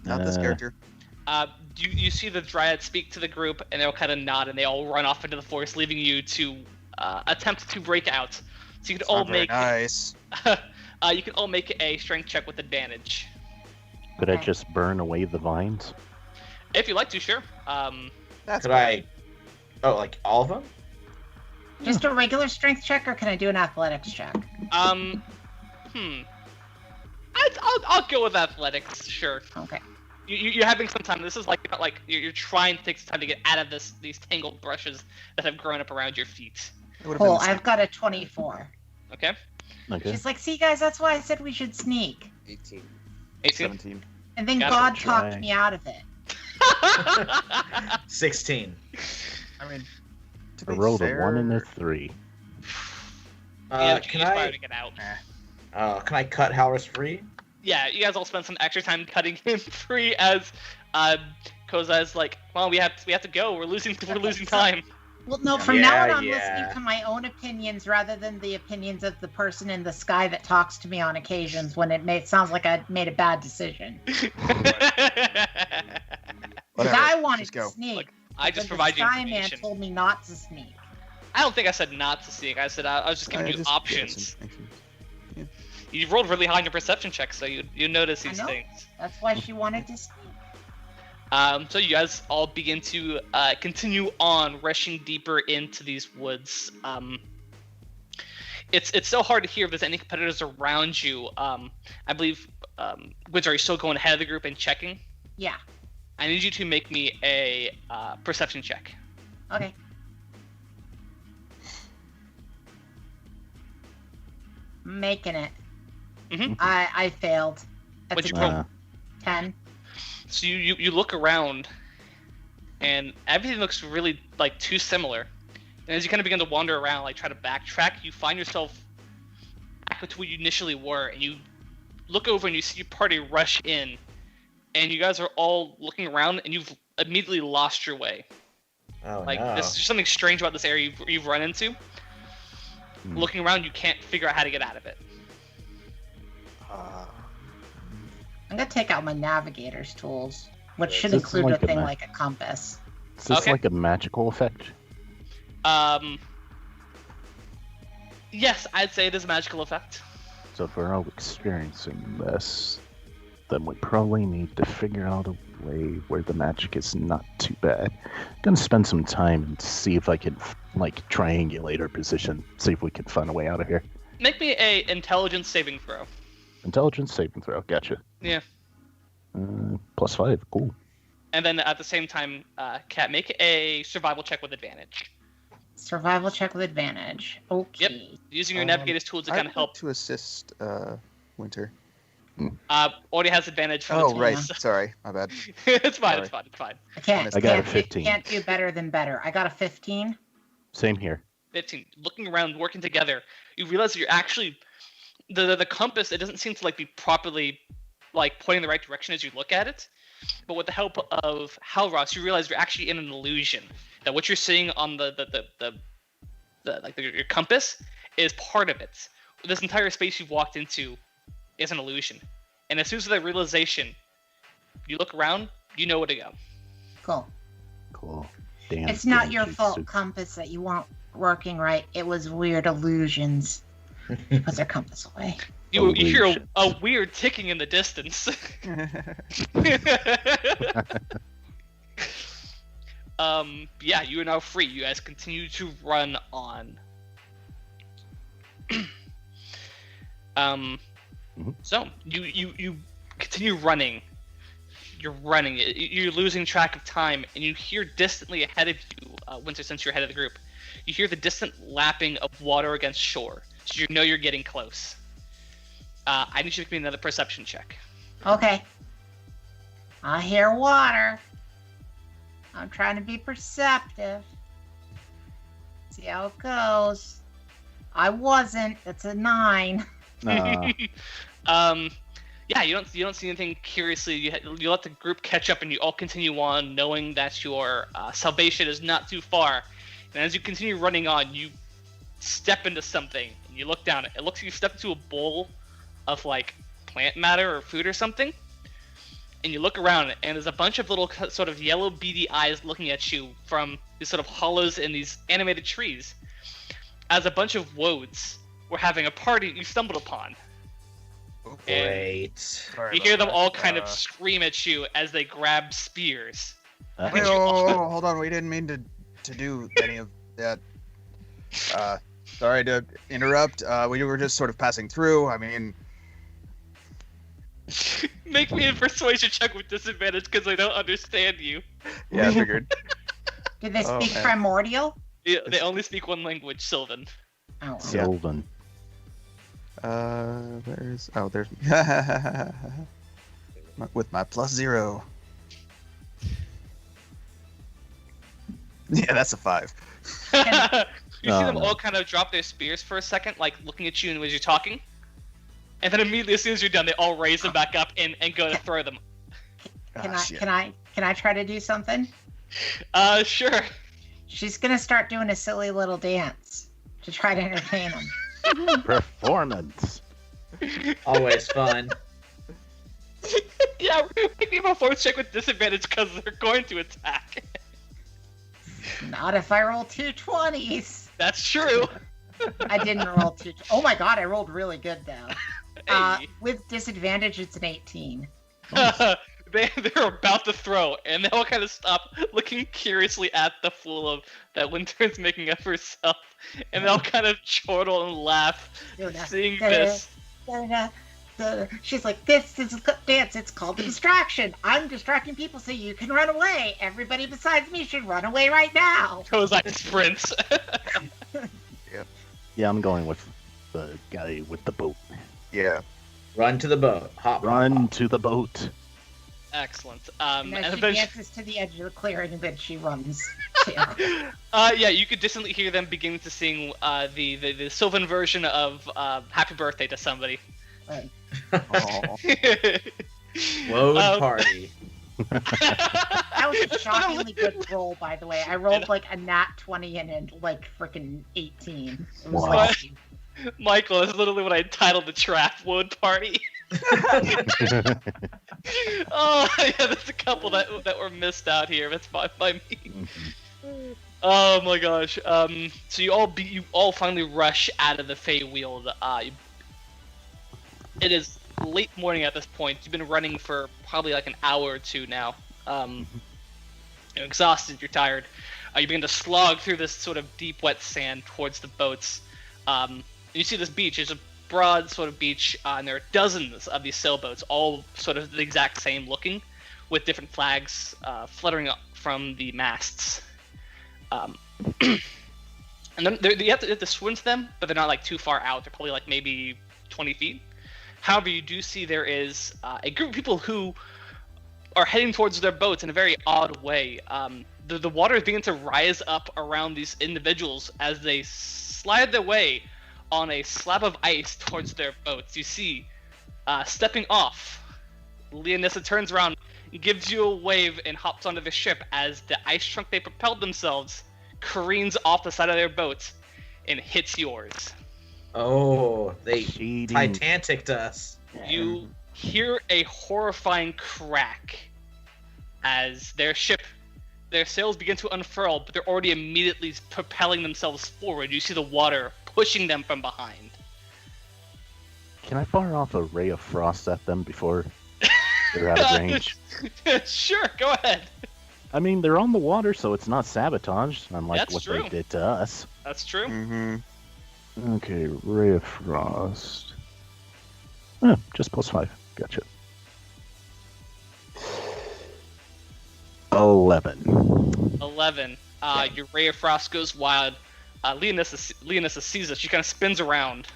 Not this character. You see the dryad speak to the group, and they'll kind of nod, and they all run off into the forest, leaving you to attempt to break out. So you can all Not very make nice. you can all make a strength check with advantage, Could I Okay. just burn away the vines? if you like to. Sure. That's Could I? Oh, like all of them? Just a regular strength check, or can I do an athletics check? I'll go with athletics. Sure. Okay. You're having some time. This is like you're trying to take some time to get out of these tangled brushes that have grown up around your feet. It would've been Cool. the same. I've got a 24. Okay. Okay. She's like, see, guys, that's why I said we should sneak. 18. 18. 17. And then Got it. God Try. talked me out of it. 16. I mean, to I be rolled fair, a 1 and a 3. Yeah, but you Can use fire I? to get out. Can I cut Howler's free? Yeah, you guys all spend some extra time cutting him free as Koza's like, well, we have to go. We're losing time. Well, no, from now on, Yeah, I'm yeah. listening to my own opinions rather than the opinions of the person in the sky that talks to me on occasions when it sounds like I made a bad decision. Because Whatever, I wanted just to go. sneak. Look, I but just the provide you sky man information. told me not to sneak. I don't think I said not to sneak. I said I was just giving you Just- yeah, options. some- You rolled really high on your perception check, so you notice these I know. things. That's why she wanted to. So you guys all begin to continue on, rushing deeper into these woods. It's so hard to hear if there's any competitors around you. I believe, Woods, are you still going ahead of the group and checking? Yeah. I need you to make me a perception check. Okay. Making it. Mhm. I failed. That's What'd a you roll? 10. So you look around, and everything looks really like too similar. And as you kind of begin to wander around, like try to backtrack, you find yourself back to where you initially were, and you look over and you see your party rush in, and you guys are all looking around, and you've immediately lost your way. Oh Like no. there's something strange about this area you've run into. Looking around, you can't figure out how to get out of it. I'm gonna take out my navigator's tools, which should This is include like a a thing map. like a compass. Is this Okay. like a magical effect? Yes, I'd say it is a magical effect. So if we're all experiencing this, then we probably need to figure out a way where the magic is not too bad. Gonna spend some time and see if I can like triangulate our position, see if we can find a way out of here. Make me a intelligence saving throw. Intelligence saving throw, gotcha. Yeah. +5, cool. And then at the same time, Kat, make a survival check with advantage. Survival check with advantage. Okay. Using your navigator's tools to kind of I'd help. like to assist Winter. Already has advantage from Oh, its right. bonus. Sorry, my bad. It's fine. Sorry. It's fine. It's fine. I I got a 15. Can't do better than better. I got a 15. Same here. 15. Looking around, working together, you realize that you're actually the compass. It doesn't seem to like be properly like pointing in the right direction as you look at it. But with the help of Halros, you realize you're actually in an illusion. That what you're seeing on your compass is part of it. This entire space you've walked into is an illusion. And as soon as that realization, you look around, you know where to go. Cool. Cool. Damn. It's not your Yankee fault, suit. compass, that you weren't working right. It was weird illusions. Put their compass away. You hear Illusions. a weird ticking in the distance. Yeah, you are now free. You guys continue to run on. So you continue running. You're running. You're losing track of time, and you hear distantly ahead of you, Winter, since you're ahead of the group. You hear the distant lapping of water against shore, so you know you're getting close. I need you to give me another perception check. Okay. I hear water. I'm trying to be perceptive. See how it goes. I wasn't. That's a 9. Yeah, you don't see anything curiously. You let the group catch up, and you all continue on, knowing that your salvation is not too far. And as you continue running on, you step into something, and you look down. It looks like you step into a bowl of like plant matter or food or something. And you look around, and there's a bunch of little sort of yellow beady eyes looking at you from these sort of hollows in these animated trees. As a bunch of woads were having a party you stumbled upon. Great. Sorry You about hear them that. all kind of scream at you as they grab spears. Wait, oh, hold on. We didn't mean to do any of that. Sorry to interrupt. We were just sort of passing through. I mean, Make me a persuasion check with disadvantage because I don't understand you. yeah, I figured. Did they Oh, speak man. primordial? They only speak one language, Sylvan. Oh. Sylvan. There's with my +0. Yeah, that's a 5. You see them no. all kind of drop their spears for a second, like looking at you as you're talking. And then immediately, as soon as you're done, they all raise them back up and go to throw them. Can I try to do something? Sure. She's gonna start doing a silly little dance to try to entertain them. Performance. Always fun. Yeah, make me a force check with disadvantage because they're going to attack. Not if I roll 2 20s. That's true. I didn't roll 2. Oh my god, I rolled really good though. Hey. With disadvantage, it's an 18. They're about to throw, and they all kind of stop, looking curiously at the fool that Winter is making of herself, and they all kind of chortle and laugh, seeing this. She's like, this is a dance. It's called a distraction. I'm distracting people so you can run away. Everybody besides me should run away right now. Kozai sprints. Yeah, I'm going with the guy with the boat. Yeah. Run to the boat. Hop. Run to the boat. Excellent. And And then she eventually, dances to the edge of the clearing, and then she runs. Too. yeah, you could distantly hear them beginning to sing the Sylvan version of "Happy Birthday" to somebody. Right. Load party. That was a shockingly good roll, by the way. I rolled like a nat 20 and like freaking 18. It was Wow. like, Michael, that's literally what I titled the trap. Wood party. Oh yeah, there's a couple that were missed out here. That's by me. Oh my gosh. So you all finally rush out of the Feywield. It is late morning at this point. You've been running for probably like an hour or two now. You're exhausted. You're tired. You begin to slog through this sort of deep, wet sand towards the boats. You see this beach. It's a broad sort of beach, and there are dozens of these sailboats, all sort of the exact same looking, with different flags fluttering up from the masts. And then you have to swim to them, but they're not like too far out. They're probably like maybe 20 feet. However, you do see there is a group of people who are heading towards their boats in a very odd way. The water is beginning to rise up around these individuals as they slide their way on a slab of ice towards their boats. You see, stepping off, Leonissa turns around, gives you a wave, and hops onto the ship as the ice trunk they propelled themselves careens off the side of their boats and hits yours. Oh, they Cheating. Titanic us. You hear a horrifying crack as their sails begin to unfurl, but they're already immediately propelling themselves forward. You see the water pushing them from behind. Can I fire off a ray of frost at them before they're out of range? Sure, go ahead. I mean, they're on the water, so it's not sabotage, unlike That's what true. they did to us. That's true. Mm-hmm. Okay, ray of frost. Oh, just +5. Gotcha. 11. 11. Your ray of frost goes wild. Leonissa sees it. She kind of spins around.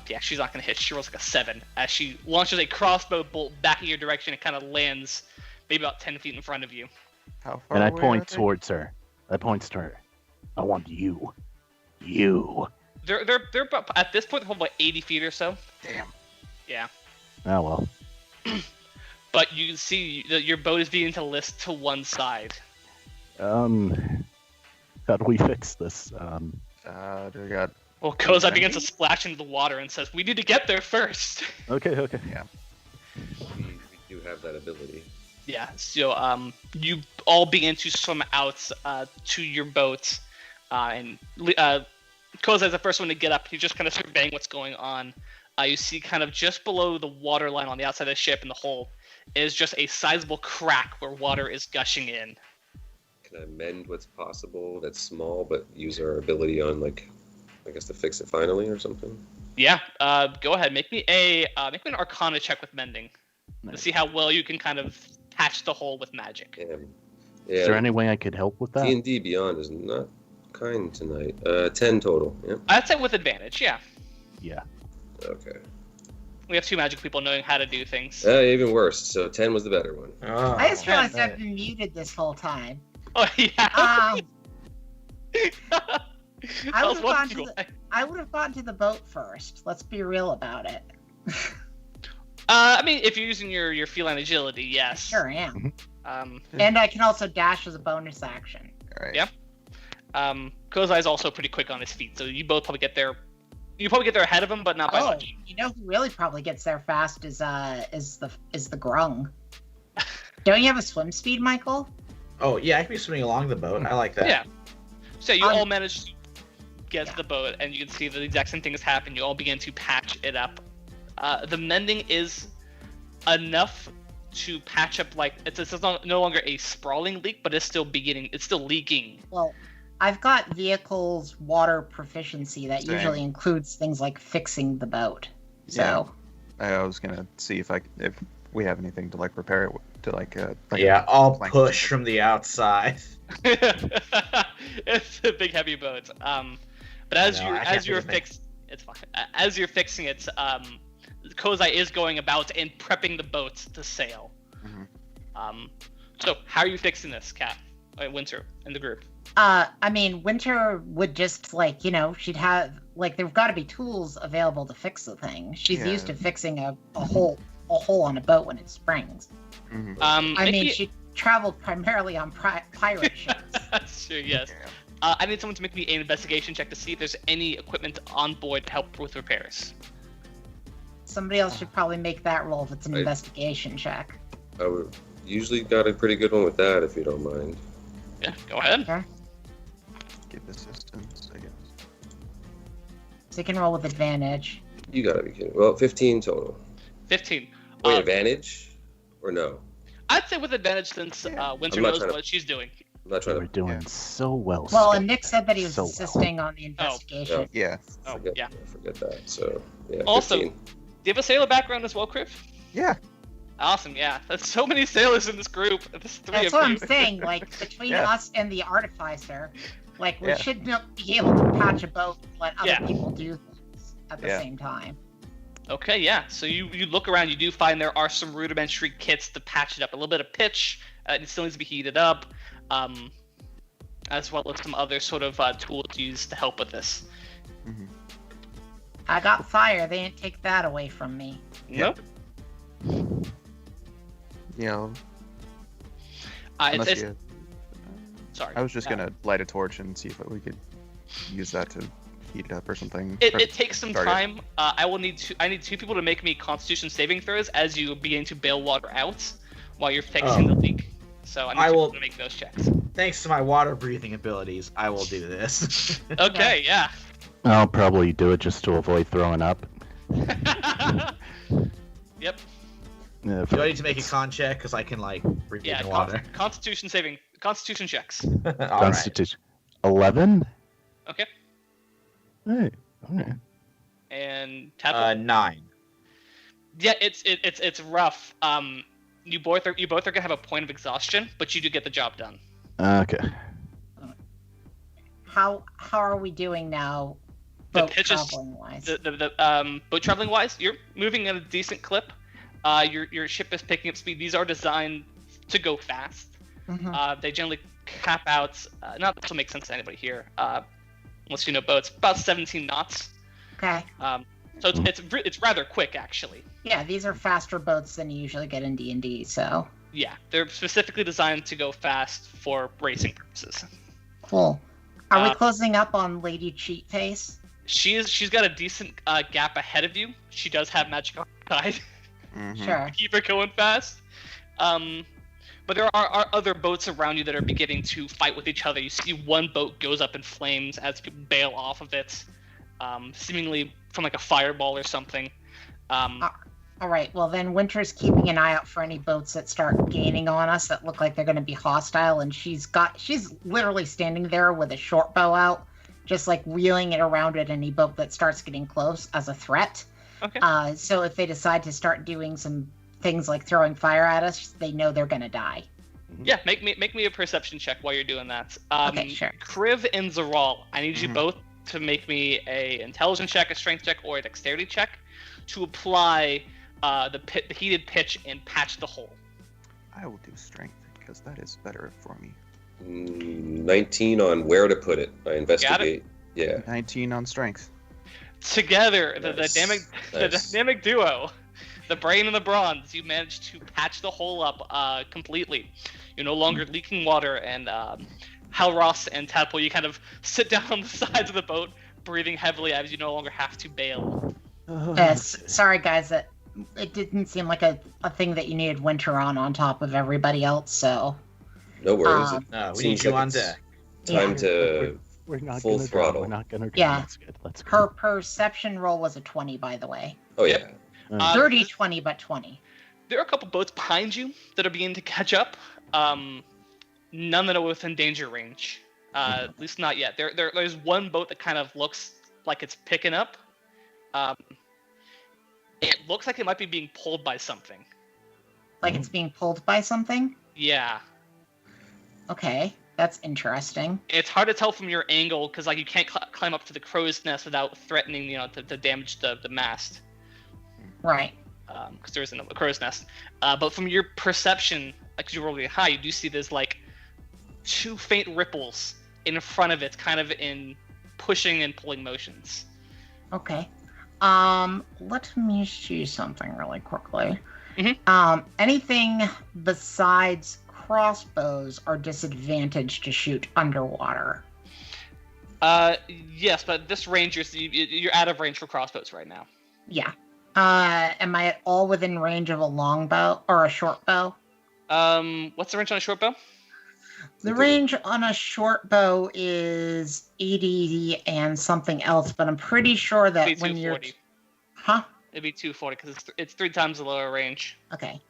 Yeah, she's not gonna hit. She rolls like a 7 as she launches a crossbow bolt back in your direction. It kind of lands maybe about 10 feet in front of you. How far And I away point are they? towards her. I point to her. I want you. You. They're about, at this point they're probably 80 feet or so. Damn. Yeah. Oh well. But you can see that your boat is beginning to list to one side. How do we fix this? They got. Well, Kozai begins to splash into the water and says, "We need to get there first." Okay. We do have that ability. Yeah. So you all begin to swim out to your boat, and Kozai is the first one to get up. He's just kind of surveying what's going on. You see, kind of just below the water line on the outside of the ship in the hole, is just a sizable crack where water is gushing in. Can I mend what's possible that's small, but use our ability on, like, I guess to fix it finally or something? Yeah. Go ahead. Make me an Arcana check with mending to Nice. see how well you can kind of patch the hole with magic. Damn. Is there Yeah, any way I could help with that? D&D Beyond is not kind tonight. 10 total, yeah? I'd say with advantage. Yeah. Yeah. Okay. We have two magic people knowing how to do things. Even worse, so 10 was the better one. Oh. I just realized I've been muted this whole time. Oh yeah. I was would've gone to wonderful. I would have gone to the boat first. Let's be real about it. I mean, if you're using your feline agility, yes. Sure am. Um, And I can also dash as a bonus action. All right. Yeah. Kozai's also pretty quick on his feet, so you both probably get there. You probably get there ahead of him, but not by Oh, much. you know who really probably gets there fast is the grung. Don't you have a swim speed, Michael? Oh yeah, I can be swimming along the boat. I like that. Yeah. So you all managed to get to the boat, and you can see the exact same thing has happened. You all begin to patch it up. The mending is enough to patch up, like, it's no longer a sprawling leak, but it's still leaking. Well, I've got vehicles water proficiency that Same. usually includes things like fixing the boat. So I was gonna see if we have anything to like repair it to like I'll plank push or from the outside. It's a big heavy boat. But as I know, I can't think of it. it's fine. As you're fixing it, Kozai is going about and prepping the boat to sail. Mhm. So how are you fixing this, Kat? Winter in the group. I mean, Winter would just she'd have there've got to be tools available to fix the thing. She's Yeah. used to fixing a hole on a boat when it springs. Mhm. I mean, she traveled primarily on pirate ships. Sure, yes. Yeah. I need someone to make me an investigation check to see if there's any equipment on board to help with repairs. Somebody else should probably make that roll if it's an I- investigation check. I would usually got a pretty good one with that, if you don't mind. Yeah, go ahead. Okay. Give assistance, I guess. So you can roll with advantage. You gotta be kidding. Well, 15 total. 15. Wait, advantage? Or no? I'd say with advantage since Winter I'm not knows trying to- what she's doing. I'm not trying We're to doing so well. Well, Scott. and Nick said that he was So well. assisting on the investigation. Yeah. Oh, forget, yeah. forget that. So, yeah, Also, 15. do you have a sailor background as well, Kriv? Yeah. Awesome, yeah. There's so many sailors in this group. There's three That's of what you. I'm saying. Between Yeah. us and the artificer, we Yeah. should be able to patch a boat and let other Yeah. people do things at the Yeah. same time. Okay, yeah. So you look around, you do find there are some rudimentary kits to patch it up. A little bit of pitch, it still needs to be heated up, as well as some other sort of tools used to help with this. Mhm. I got fire. They didn't take that away from me. Nope. Yeah. It's, Unless it's, you, sorry. I was just gonna light a torch and see if we could use that to heat it up or something. Or It takes some start it. time. I need two people to make me Constitution saving throws as you begin to bail water out while you're fixing the leak. So I need I two will- people to make those checks. Thanks to my water breathing abilities, I will do this. Okay, yeah. I'll probably do it just to avoid throwing up. Yep. Do I need to make a con check? Because I can, breathe Yeah. in water. Constitution checks. Alright. Constitution 11. Okay. Hey, okay. And Tadpole? 9. Yeah, it's rough. You both are gonna have a point of exhaustion, but you do get the job done. Okay. How are we doing now, The boat pitch is- traveling wise? The boat traveling wise, you're moving at a decent clip. Your ship is picking up speed. These are designed to go fast. Mhm. They generally cap out. Not that this will make sense to anybody here, unless you know boats. About 17 knots. Okay. So it's rather quick actually. Yeah, these are faster boats than you usually get in D&D. So Yeah, they're specifically designed to go fast for racing purposes. cool. Are we Uh, closing up on Lady Cheat Face? She's got a decent gap ahead of you. She does have magic on her side. Mhm. Sure. Keep it going fast. But there are other boats around you that are beginning to fight with each other. You see one boat goes up in flames as people bail off of it, seemingly from a fireball or something. All right. Well, then Winter's keeping an eye out for any boats that start gaining on us that look like they're going to be hostile, and she's literally standing there with a short bow out, just wheeling it around at any boat that starts getting close as a threat. Okay. So if they decide to start doing some things like throwing fire at us, they know they're going to die. Yeah, make me a perception check while you're doing that. Okay, sure. Kriv and Zaral, I need you Mhm. both to make me a intelligence check, a strength check, or a dexterity check to apply the heated pitch and patch the hole. I will do strength because that is better for me. 19 on where to put it. I investigate. Yeah. 19 on strength. Together, Nice. the Nice. dynamic duo, the brain and the bronze, you managed to patch the hole up completely. You're no longer leaking water, and Hal Ross and Tadpole, you kind of sit down on the sides of the boat, breathing heavily as you no longer have to bail. Yes. Sorry, guys. That it didn't seem like a thing that you needed Winter on top of everybody else. So No worries. Um, No, we Seems need you like on it's deck. Time yeah. to We're not Full gonna throttle. drown. We're not gonna drown. Yeah. That's good. Let's Her go. perception roll was a 20, by the way. Oh yeah. Dirty 20, but 20. There are a couple boats behind you that are beginning to catch up. None that are within danger range. At least not yet. There's one boat that kind of looks like it's picking up. It looks like it might be being pulled by something. Like it's being pulled by something? Yeah. Okay, that's interesting. It's hard to tell from your angle because like you can't climb up to the crow's nest without threatening, to damage the mast. Right. Because there isn't a crow's nest. But from your perception, like 'cause you're really high, you do see there's like 2 faint ripples in front of it, kind of in pushing and pulling motions. Okay. Let me see something really quickly. Mhm. Anything besides crossbows are disadvantaged to shoot underwater. Yes, but this range, you're out of range for crossbows right now. Yeah. Am I at all within range of a longbow or a short bow? What's the range on a short bow? The range on a short bow is 80 and something else, but I'm pretty sure that It'd be when you're... 240. Huh? It'd be 240 because it's 3 times the lower range. Okay.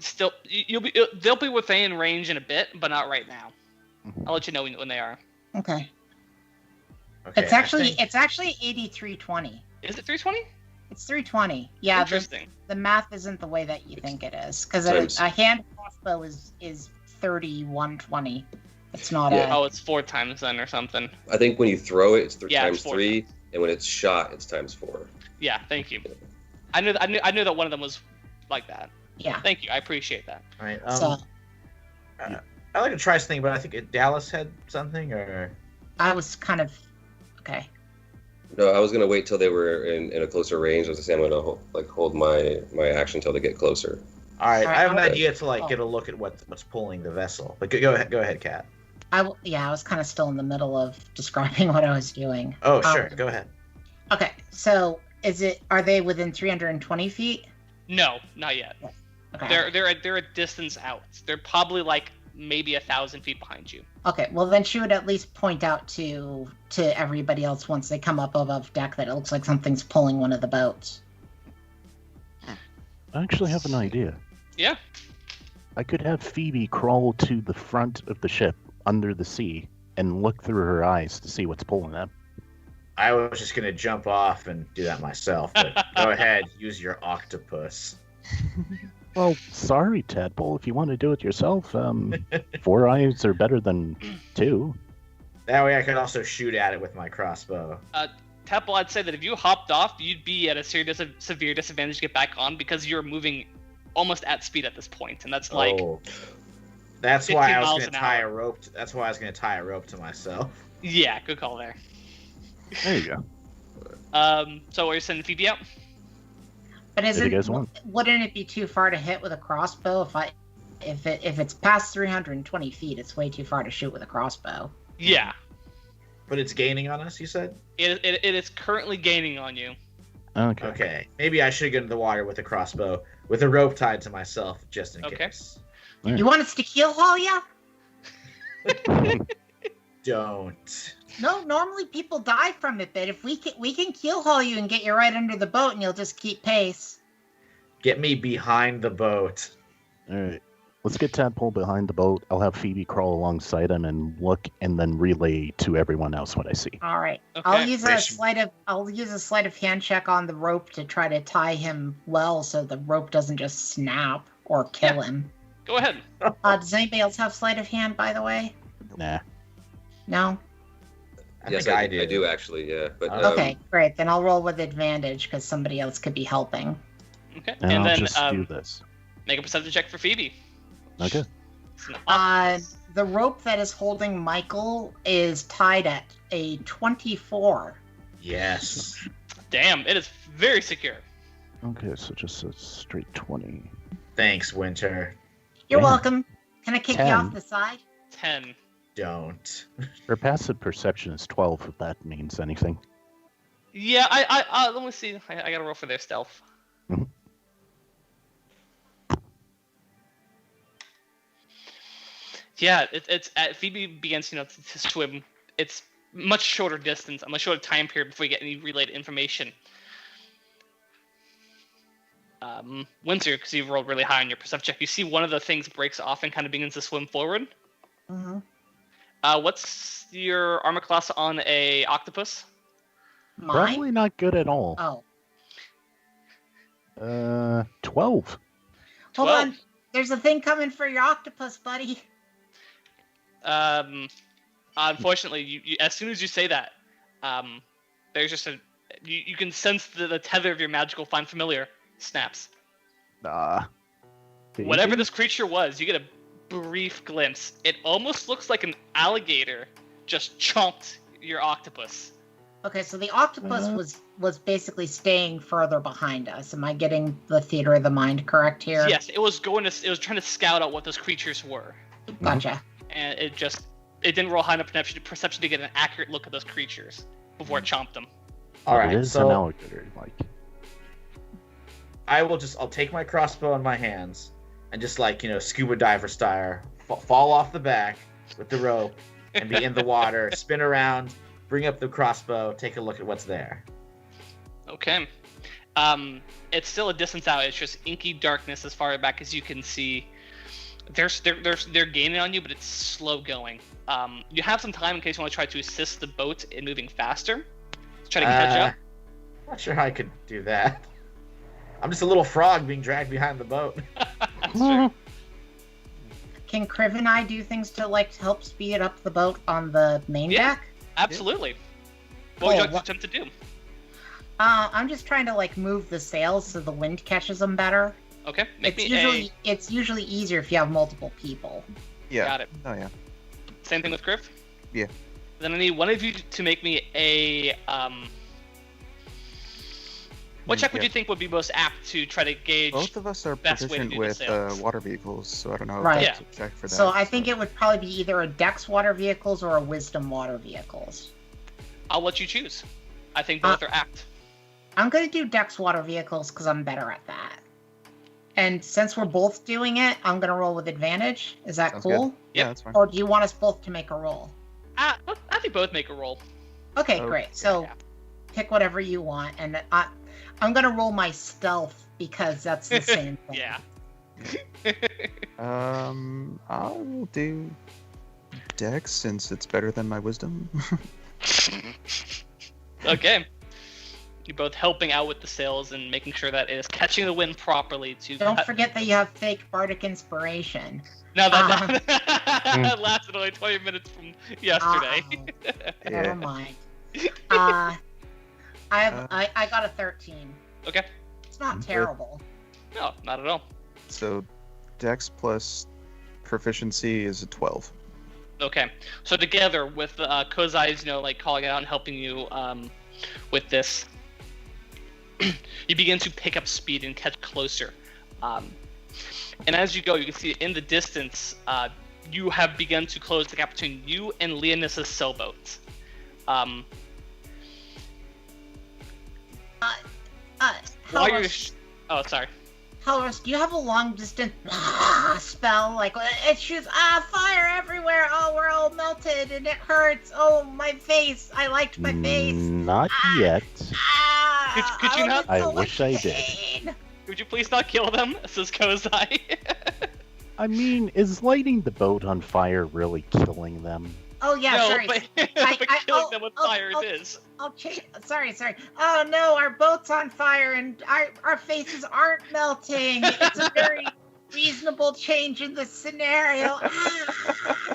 Still, they'll be within range in a bit, but not right now. I'll let you know when they are. Okay. Okay, It's actually 8320. Is it 320? It's 320. Yeah, Interesting. the math isn't the way that you think it is, because Times- a hand crossbow is 3120. It's not Yeah. Oh, it's 4 times then or something. I think when you throw it, it's Yeah, times it's 4 3, and when it's shot, it's times 4. Yeah, thank you. I knew that one of them was like that. Yeah. Thank you. I appreciate that. All right. So I like to try something, but I think Dallas had something, or I was kind of okay. No, I was gonna wait till they were in a closer range. I was gonna say I'm gonna hold my action till they get closer. all right. All right, I have an okay. idea to Oh. get a look at what's pulling the vessel. But go ahead, Kat. I was kind of still in the middle of describing what I was doing. Oh, sure. Go ahead. Okay, so are they within 320 feet? No, not yet. Okay. They're a distance out. They're probably like maybe 1,000 feet behind you. Okay, well then she would at least point out to everybody else once they come up above deck that it looks like something's pulling one of the boats. I actually have an idea. Yeah. I could have Phoebe crawl to the front of the ship under the sea and look through her eyes to see what's pulling them. I was just gonna jump off and do that myself, but go ahead, use your octopus. Well, sorry, Tadpole. If you want to do it yourself, 4 eyes are better than 2. That way, I can also shoot at it with my crossbow. Temple, I'd say that if you hopped off, you'd be at a severe disadvantage to get back on because you're moving almost at speed at this point, and that's like that's 15 why I was miles gonna an tie hour. a rope. That's why I was gonna tie a rope to myself. yeah, good call there. There you go. So are you sending Phoebe out? But If you guys want. wouldn't it be too far to hit with a crossbow if it's past 320 feet, it's way too far to shoot with a crossbow. Yeah. But it's gaining on us, you said? It is currently gaining on you. Okay. Okay. Maybe I should get into the water with a crossbow with a rope tied to myself just in Okay. case. You want us to keel haul ya? Don't. No, normally people die from it, but if we can keel haul you and get you right under the boat and you'll just keep pace. Get me behind the boat. All right. Let's get Tadpole behind the boat. I'll have Phoebe crawl alongside him and look, and then relay to everyone else what I see. All right. Okay. I'll use a Fish. sleight of hand check on the rope to try to tie him well so the rope doesn't just snap or kill him. Go ahead. Does anybody else have sleight of hand, by the way? Nah. No? I Yes, think I do. do actually. Yeah, but Okay, great. Then I'll roll with advantage because somebody else could be helping. Okay. And, And I'll then just do this. make a perception check for Phoebe. Okay. It's an The rope that is holding Michael is tied at a 24. Yes. Damn, it is very secure. Okay, so just a straight 20. Thanks, Winter. You're Damn. welcome. Can I kick you 10. off the side? 10. Don't. Her passive perception is 12, if that means anything. Yeah, I let me see. I gotta roll for their stealth. Mhm. Yeah, it's Phoebe begins, to swim. It's much shorter distance, a much shorter time period before you get any relayed information. Winter, because you've rolled really high on your perception check, you see one of the things breaks off and kind of begins to swim forward. Mm-hmm. What's your armor class on a octopus? Mine? Probably not good at all. Oh. 12. Hold on. There's a thing coming for your octopus, buddy. Unfortunately, you as soon as you say that, there's just you can sense the tether of your magical find familiar snaps. Whatever this creature was, you get a brief glimpse. It almost looks like an alligator just chomped your octopus. Okay, so the octopus was basically staying further behind us. Am I getting the theater of the mind correct here? Yes, it was trying to scout out what those creatures were. Gotcha. And it didn't roll high enough perception to get an accurate look at those creatures before it chomped them. All right, It is so an alligator, like. I'll take my crossbow in my hands and just scuba diver style, fall off the back with the rope and be in the water, spin around, bring up the crossbow, take a look at what's there. Okay. It's still a distance out. It's just inky darkness as far back as you can see. They're gaining on you, but it's slow going. You have some time in case you want to try to assist the boat in moving faster. Try to catch up. Not sure how I could do that. I'm just a little frog being dragged behind the boat. Sure. Can Kriv and I do things to help speed up the boat on the main deck? Absolutely. What would you like to attempt to do? I'm just trying to move the sails so the wind catches them better. Okay. It's usually easier if you have multiple people. Yeah. Got it. Oh yeah. Same thing with Griff? Yeah. Then I need one of you to make me a what check would you think would be most apt to try to gauge? Both of us are best way to proficient do with the sales? water vehicles, so I don't know Right. if that's a check for that. So I think it would probably be either a Dex water vehicles or a Wisdom water vehicles. I'll let you choose. I think both are apt. I'm going to do Dex water vehicles because I'm better at that. And since we're both doing it, I'm going to roll with advantage. Is that Sounds cool? good. Yeah, that's fine. Or do you want us both to make a roll? I think both make a roll. Okay, Okay. great. So Yeah. pick whatever you want. And I'm going to roll my stealth because that's the same thing. Yeah. I'll do Dex since it's better than my wisdom. Okay. You're both helping out with the sails and making sure that it is catching the wind properly to. Don't forget that you have fake bardic inspiration. No, that lasted only 20 minutes from yesterday. Never mind. I got a 13. Okay. It's not terrible. No, not at all. So Dex plus proficiency is a 12. Okay. So together with Kozai's, calling out and helping you with this, you begin to pick up speed and catch closer. And as you go, you can see in the distance, you have begun to close the gap between you and Leonis's sailboat. Helros, Oh, sorry. Helros, do you have a long distance spell? It shoots fire everywhere. Oh, we're all melted and it hurts. Oh, my face. I liked my face. Not yet. Could you not- I wish I did. did. Would you please not kill them? Says Kozai. I mean, is lighting the boat on fire really killing them? Oh yeah, no, sorry. but killing them with fire it is. I'll change. Sorry. Oh no, our boat's on fire and our faces aren't melting. It's a very reasonable change in the scenario.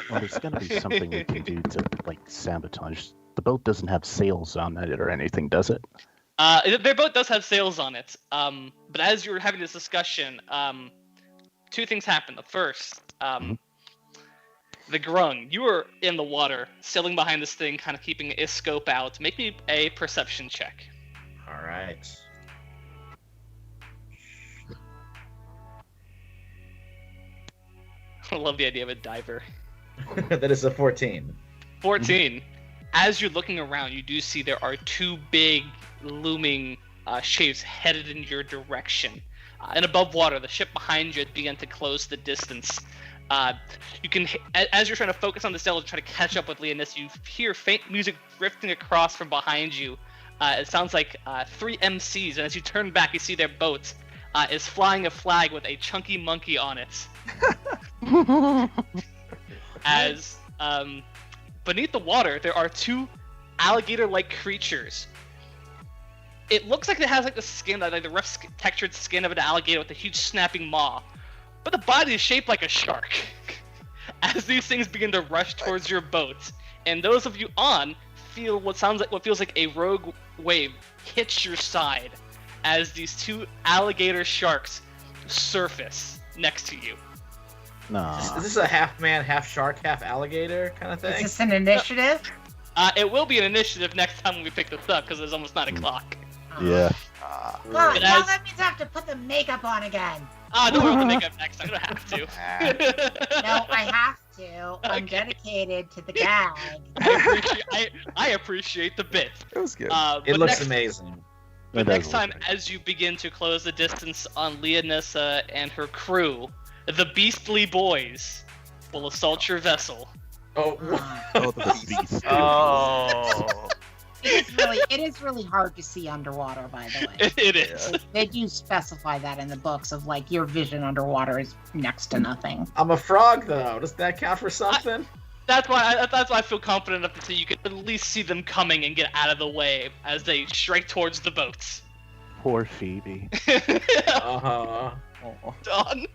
Well, there's gotta be something we can do to, sabotage. The boat doesn't have sails on it or anything, does it? Their boat does have sails on it. But as you were having this discussion, two things happened. The first, the Grung, you were in the water, sailing behind this thing, kind of keeping a scope out. Make me a perception check. All right. I love the idea of a diver. That is a 14. 14. As you're looking around, you do see there are two big looming shapes headed in your direction. and above water, the ship behind you began to close the distance. You can, as you're trying to focus on the sail and try to catch up with Leonis, you hear faint music drifting across from behind you. It sounds like 3 MCs, and as you turn back, you see their boat is flying a flag with a chunky monkey on it. As beneath the water, there are 2 alligator-like creatures. It looks like it has like the skin, like the rough textured skin of an alligator with a huge snapping maw, but the body is shaped like a shark. As these things begin to rush towards your boat, and those of you on feel what feels like a rogue wave hits your side as these 2 alligator sharks surface next to you. Nah. Is this a half man, half shark, half alligator kind of Is thing? this an initiative? It will be an initiative next time when we pick this up because it's almost 9 o'clock. Yeah. Oh, It now has- that means I have to put the makeup on again. Don't worry about the makeup next. I'm gonna have to. No, I have to. I'm Okay. dedicated to the gag. I appreciate the bit. It was good. It But looks next, amazing. But It does next look time, nice. as you begin to close the distance on Leonissa and her crew, the Beastly Boys will assault your vessel. Oh, Oh, the beast. Oh. It is really hard to see underwater, by the way. It is. They do specify that in the books of like your vision underwater is next to nothing. I'm a frog though. Does that count for something? That's why I feel confident enough to say you can at least see them coming and get out of the way as they strike towards the boats. Poor Phoebe. Uh-huh. Done.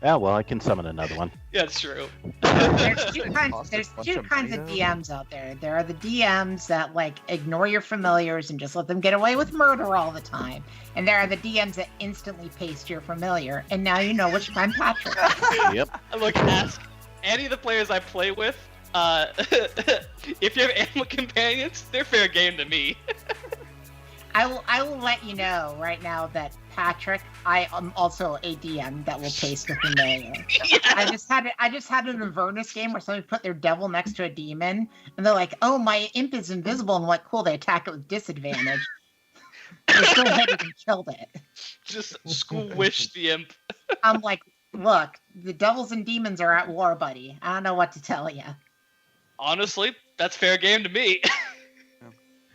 Yeah, well, I can summon another one. Yeah, it's true. There's two kinds. Lost a There's bunch two of kinds of burrito. DMs out there. There are the DMs that like ignore your familiars and just let them get away with murder all the time, and there are the DMs that instantly paste your familiar. And now you know which kind Patrick is. Yep. Look, ask any of the players I play with. If you have animal companions, they're fair game to me. I will let you know right now that Patrick, I am also a DM that will paste a familiar. I just had an Avernus game where somebody put their devil next to a demon, and they're like, "Oh, my imp is invisible," and I'm like, "Cool, they attack it with disadvantage." They still hit it and killed it. Just squish the imp. I'm like, "Look, the devils and demons are at war, buddy. I don't know what to tell you." Honestly, that's fair game to me.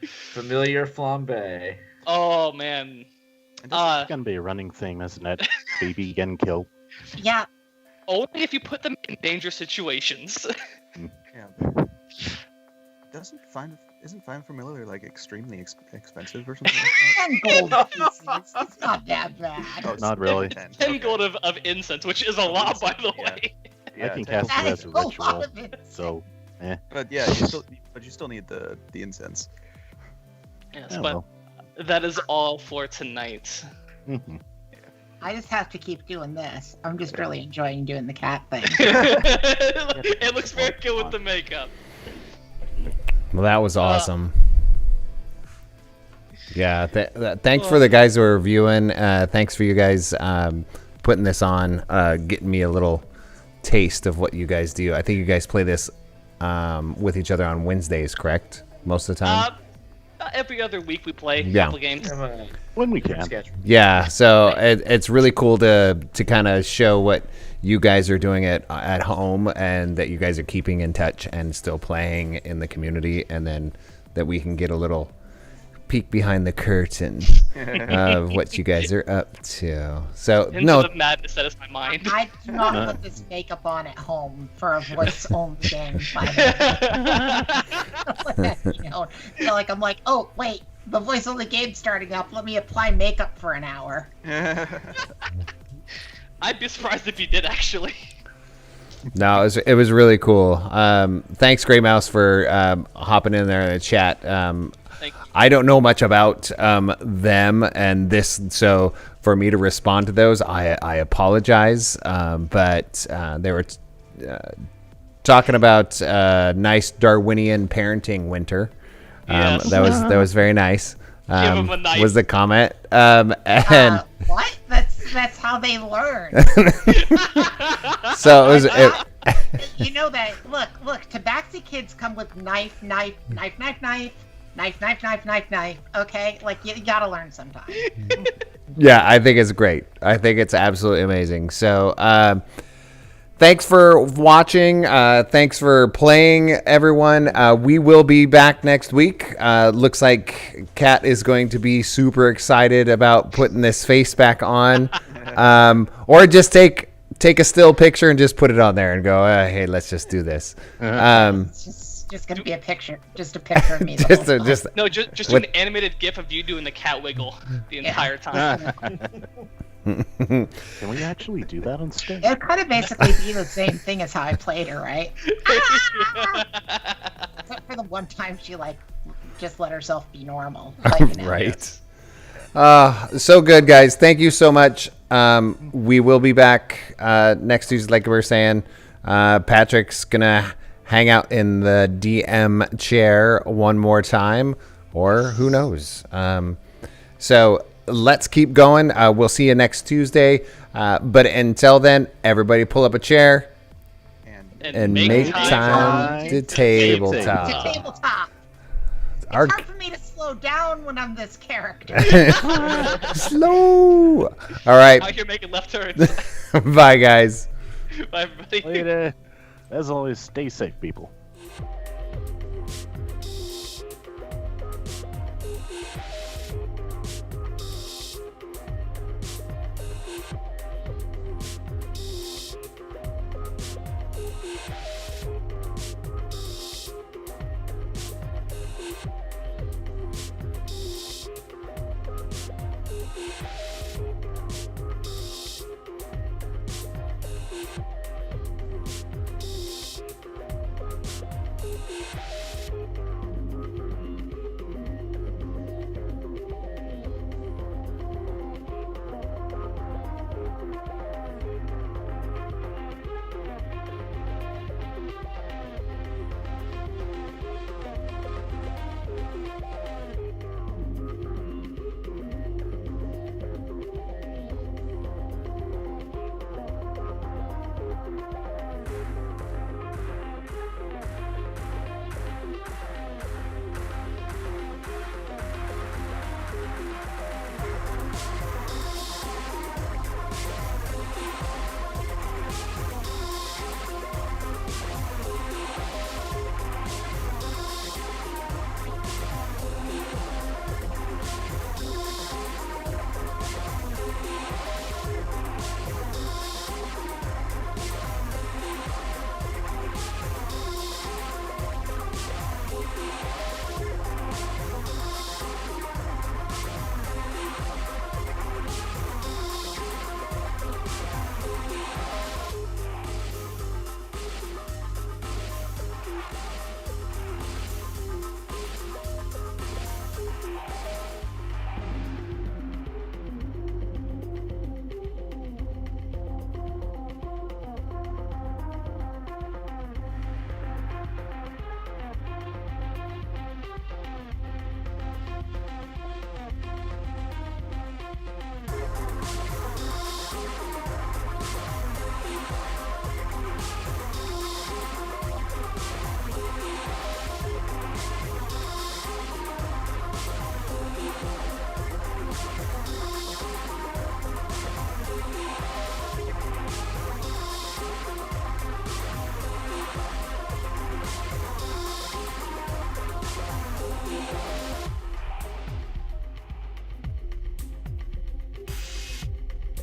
Familiar flambe. Oh man. And doesn't- It's gonna be a running thing, isn't it? Phoebe getting killed. Yeah, Only if you put them in dangerous situations. yeah. Isn't Find Familiar like extremely expensive or something like 10 gold pieces. It's not that bad. that? Oh, Not really. 10 gold of incense, which is a lot, by the Yeah. way. I can 10. cast That it is as a a lot ritual, of it. so But yeah, you still need the incense. Yes, yeah, but well. that is all for tonight. Mhm. I just have to keep doing this. I'm just really enjoying doing the cat thing. It looks very good with the makeup. Well, that was awesome. Yeah, thanks for the guys who are reviewing. Thanks for you guys putting this on, getting me a little taste of what you guys do. I think you guys play this with each other on Wednesdays, correct? Most of the time? Every other week we play a Yeah. couple games. Have a When we good can. schedule. Yeah, so it's really cool to kind of show what you guys are doing at home, and that you guys are keeping in touch and still playing in the community, and then that we can get a little peek behind the curtain of what you guys are up to. So Into no, the madness that is my mind. I do not put this makeup on at home for a voice only game. By the way. You know, so like I'm like, oh wait, the voice only game's starting up. Let me apply makeup for an hour. I'd be surprised if you did, actually. no, it was really cool. Thanks, Grey Mouse, for hopping in there in the chat. Thank you. I don't know much about them and this, so for me to respond to those, I apologize. But they were talking about nice Darwinian parenting winter. Yes. That was very nice. him a knife. Was the comment. And What? That's how they learn. so it was. You know that. Look. Tabaxi kids come with knife. Okay, like you gotta learn sometime. Yeah, I think it's great. I think it's absolutely amazing. So, thanks for watching. Thanks for playing, everyone. We will be back next week. Looks like Kat is going to be super excited about putting this face back on. Or just take a still picture and just put it on there and go, hey, let's just do this. It's just gonna be a picture of me. The whole time. just do an animated GIF of you doing the cat wiggle the entire time. Can we actually do that on stage? It'll kind of basically be the same thing as how I played her, right? Except for the one time she just let herself be normal. Right. So good, guys. Thank you so much. We will be back next Tuesday, like we were saying. Patrick's gonna hang out in the DM chair one more time, or who knows. So let's keep going. We'll see you next Tuesday. But until then, everybody pull up a chair and make time to tabletop. Tabletop. It's Our- hard for me to slow down when I'm this character. Slow. All right. Out here making left turns. Bye, guys. Bye, everybody. Later. As always, stay safe, people.